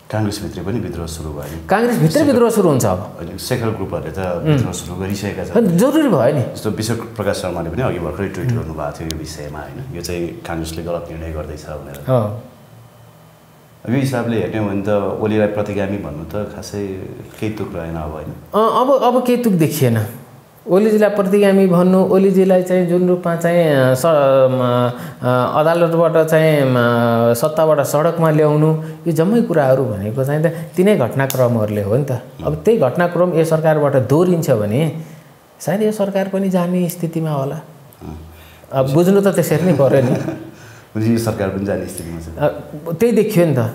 काङ्ग्रेसभित्र पनि विद्रोह सुरु भयो। काङ्ग्रेसभित्र विद्रोह सुरु हुन्छ। अब सेकुलर ग्रुपहरूले त विद्रोह सुरु गरिसकेका छन्। जरुरी भयो नि। जस्तो विश्वप्रकाश शर्माले पनि अघि भर्खरै ट्विट गर्नुभएको थियो यो विषयमा होइन, यो चाहिँ काङ्ग्रेसले गलत निर्णय गर्दैछ भनेर। यो हिसाबले हेर्ने हो भने त ओलीलाई प्रतिगामी भन्नु त खासै केही तुक रहेन अब होइन। अब केही तुक देखिएन। ओलीजीलाई प्रतिगामी भन्नु, ओलीजीलाई चाहिँ जुन रूपमा चाहिँ अदालतबाट चाहिँ सत्ताबाट सडकमा ल्याउनु, यो जम्मै कुराहरू भनेको चाहिँ त तिनै घटनाक्रमहरूले हो नि त। अब त्यही घटनाक्रम यो सरकारबाट दोहोरिन्छ भने सायद यो सरकार पनि जाने स्थितिमा होला। अब बुझ्नु त त्यसरी नै पऱ्यो नि। यो सरकार पनि जाने स्थितिमा छ, त्यही देखियो नि त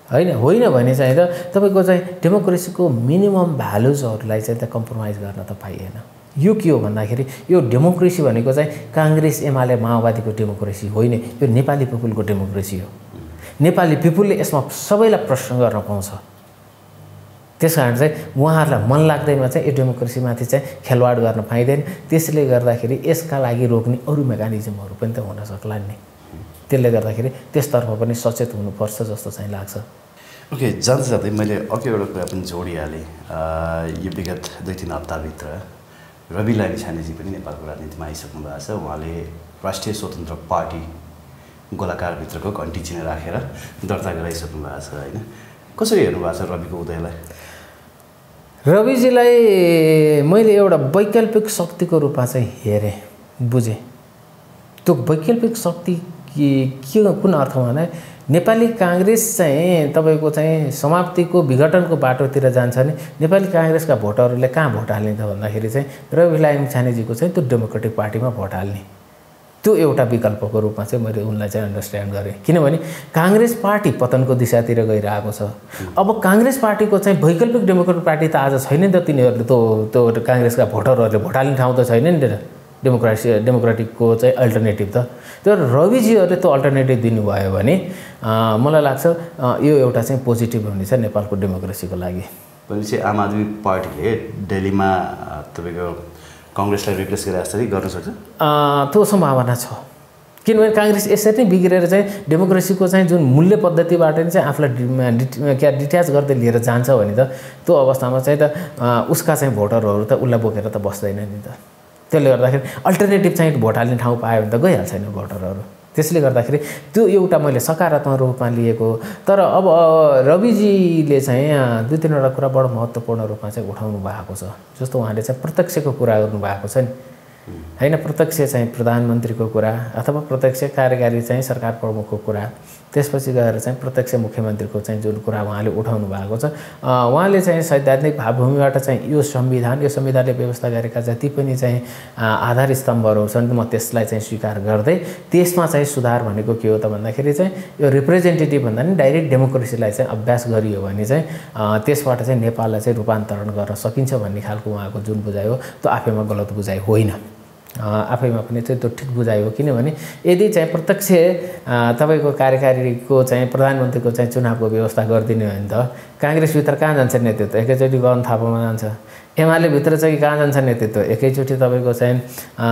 होइन भने चाहिँ त तपाईँको चाहिँ डेमोक्रेसीको मिनिमम भ्यालुजहरूलाई चाहिँ त कम्प्रोमाइज गर्न त पाइएन। यो के हो भन्दाखेरि यो डेमोक्रेसी भनेको चाहिँ काङ्ग्रेस एमाले माओवादीको डेमोक्रेसी होइन, यो नेपाली पिपुलको डेमोक्रेसी हो। नेपाली पिपुलले यसमा सबैलाई प्रश्न गर्न पाउँछ। त्यस कारण चाहिँ उहाँहरूलाई मन लाग्दैमा चाहिँ यो डेमोक्रेसीमाथि चाहिँ खेलवाड गर्न पाइँदैन। त्यसले गर्दाखेरि यसका लागि रोक्ने अरू मेकानिजमहरू पनि त हुन सक्लान् नि। त्यसले गर्दाखेरि त्यसतर्फ पनि सचेत हुनुपर्छ जस्तो चाहिँ लाग्छ। ओके, जाँदै मैले अर्को एउटा कुरा पनि जोडिहालेँ। यो विगत 2-3 हप्ताभित्र रवि लामिछानेजी पनि नेपालको राजनीतिमा आइसक्नु भएको छ। उहाँले राष्ट्रिय स्वतन्त्र पार्टी गोलाकारभित्रको घन्टी चिन्ह राखेर दर्ता गराइसक्नु भएको छ होइन। कसरी हेर्नु भएको छ रविको उदयलाई? रविजीलाई मैले एउटा वैकल्पिक शक्तिको रूपमा चाहिँ हेरेँ, बुझेँ। त्यो वैकल्पिक शक्ति के कुन अर्थमा भने नेपाली काङ्ग्रेस चाहिँ तपाईँको चाहिँ समाप्तिको विघटनको बाटोतिर जान्छ भने नेपाली काङ्ग्रेसका भोटरहरूले कहाँ भोट हाल्ने त भन्दाखेरि चाहिँ रवि लामिछानेजीको चाहिँ त्यो डेमोक्रेटिक पार्टीमा भोट हाल्ने, त्यो एउटा विकल्पको रूपमा चाहिँ मैले उनलाई चाहिँ अन्डरस्ट्यान्ड गरेँ। किनभने काङ्ग्रेस पार्टी पतनको दिशातिर गइरहेको छ। अब काङ्ग्रेस पार्टीको चाहिँ वैकल्पिक डेमोक्रेटिक पार्टी त आज छैन नि त। तिनीहरूले त्यो काङ्ग्रेसका भोटरहरूले भोट हाल्ने ठाउँ त छैन नि त डेमोक्रेटिकको चाहिँ अल्टरनेटिभ त। तर रविजीहरूले त्यो अल्टरनेटिभ दिनुभयो भने मलाई लाग्छ यो एउटा चाहिँ पोजिटिभ हुनेछ नेपालको डेमोक्रेसीको लागि। भनेपछि आम आदमी पार्टीले दिल्लीमा तपाईँको काङ्ग्रेसलाई रिप्लेस गरेर जसरी गर्न सक्छ त्यो सम्भावना छ। किनभने काङ्ग्रेस यसरी नै बिग्रेर चाहिँ डेमोक्रेसीको चाहिँ जुन मूल्य पद्धतिबाट नै चाहिँ आफूलाई डिट्याच गर्दै लिएर जान्छ भने त त्यो अवस्थामा चाहिँ त उसका चाहिँ भोटरहरू त उसलाई बोकेर त बस्दैन नि त। त्यसले गर्दाखेरि अल्टरनेटिभ चाहिँ भोट हाल्ने ठाउँ पायो भने त गइहाल्छ नि भोटरहरू। त्यसले गर्दाखेरि त्यो एउटा मैले सकारात्मक रूपमा लिएको। तर अब रविजीले चाहिँ 2-3वटा कुरा बडो महत्त्वपूर्ण रूपमा चाहिँ उठाउनु भएको छ। जस्तो उहाँले चाहिँ प्रत्यक्षको कुरा गर्नुभएको छ नि होइन, प्रत्यक्ष चाहिँ प्रधानमन्त्रीको कुरा अथवा प्रत्यक्ष कार्यकारी चाहिँ सरकार प्रमुखको कुरा, त्यसपछि गएर चाहिँ प्रत्यक्ष मुख्यमन्त्रीको चाहिँ जुन कुरा उहाँले उठाउनु भएको छ। उहाँले चाहिँ सैद्धान्तिक भावभूमिबाट चाहिँ यो संविधानले व्यवस्था गरेका जति पनि चाहिँ आधार स्तम्भहरू छन् म त्यसलाई चाहिँ स्वीकार गर्दै त्यसमा चाहिँ सुधार भनेको के हो त भन्दाखेरि चाहिँ यो रिप्रेजेन्टेटिभ भन्दा नि डाइरेक्ट डेमोक्रेसीलाई चाहिँ अभ्यास गरियो भने चाहिँ त्यसबाट चाहिँ नेपाललाई चाहिँ रूपान्तरण गर्न सकिन्छ भन्ने खालको उहाँको जुन बुझाइ हो त्यो आफैमा गलत बुझाइ होइन, आफैमा पनि चाहिँ त्यो ठिक बुझाइ हो। किनभने यदि चाहिँ प्रत्यक्ष तपाईँको कार्यकारीको चाहिँ प्रधानमन्त्रीको चाहिँ चुनावको व्यवस्था गरिदिने हो भने त काङ्ग्रेसभित्र कहाँ जान्छ नेतृत्व? एकैचोटि गगन थापामा जान्छ। एमाले भित्र चाहिँ कहाँ जान्छ नेतृत्व? एकैचोटि तपाईँको चाहिँ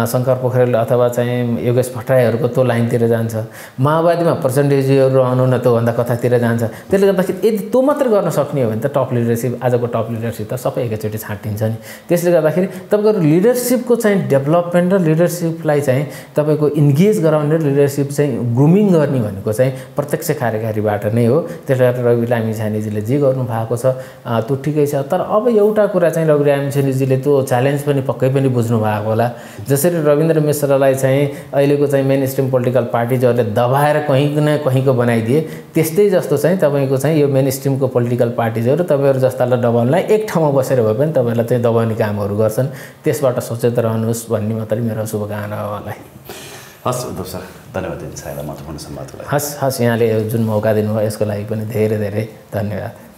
शङ्कर पोखरेल अथवा चाहिँ योगेश भट्टराईहरूको त्यो लाइनतिर जान्छ। माओवादीमा प्रचण्डजीहरू रहनु न त्योभन्दा कतातिर जान्छ। त्यसले गर्दाखेरि यदि त्यो मात्र गर्न सक्ने हो भने त टप लिडरसिप, आजको टप लिडरसिप त सबै एकैचोटि छाँटिन्छ नि। त्यसले गर्दाखेरि तपाईँको लिडरसिपको चाहिँ डेभलपमेन्ट र लिडरसिपलाई चाहिँ तपाईँको इन्गेज गराउने, लिडरसिप चाहिँ ग्रुमिङ गर्ने भनेको चाहिँ प्रत्यक्ष कार्यकारीबाट नै हो। त्यसले गर्दा रवि लामिछानेजीले जे गर्नु भएको छ त्यो ठिकै छ। तर अब एउटा कुरा चाहिँ रवि लामिछानेजीले त्यो च्यालेन्ज पनि पक्कै पनि बुझ्नु भएको होला। जसरी रविन्द्र मिश्रलाई चाहिँ अहिलेको चाहिँ मेन स्ट्रिम पोलिटिकल पार्टिजहरूले दबाएर कहीँ न कहीँको बनाइदिए, त्यस्तै जस्तो चाहिँ तपाईँको चाहिँ यो मेन स्ट्रिमको पोलिटिकल पार्टिजहरू तपाईँहरू जस्तालाई दबाउनलाई एक ठाउँमा बसेर भए पनि तपाईँहरूलाई चाहिँ दबाउने कामहरू गर्छन्। त्यसबाट सचेत रहनुहोस् भन्ने मात्रै मेरो शुभकामना हो उहाँलाई। हस् उद्धव सर, धन्यवाद दिन्छ महत्त्वपूर्ण संवादको लागि। हस् यहाँले जुन मौका दिनुभयो यसको लागि पनि धेरै धेरै धन्यवाद।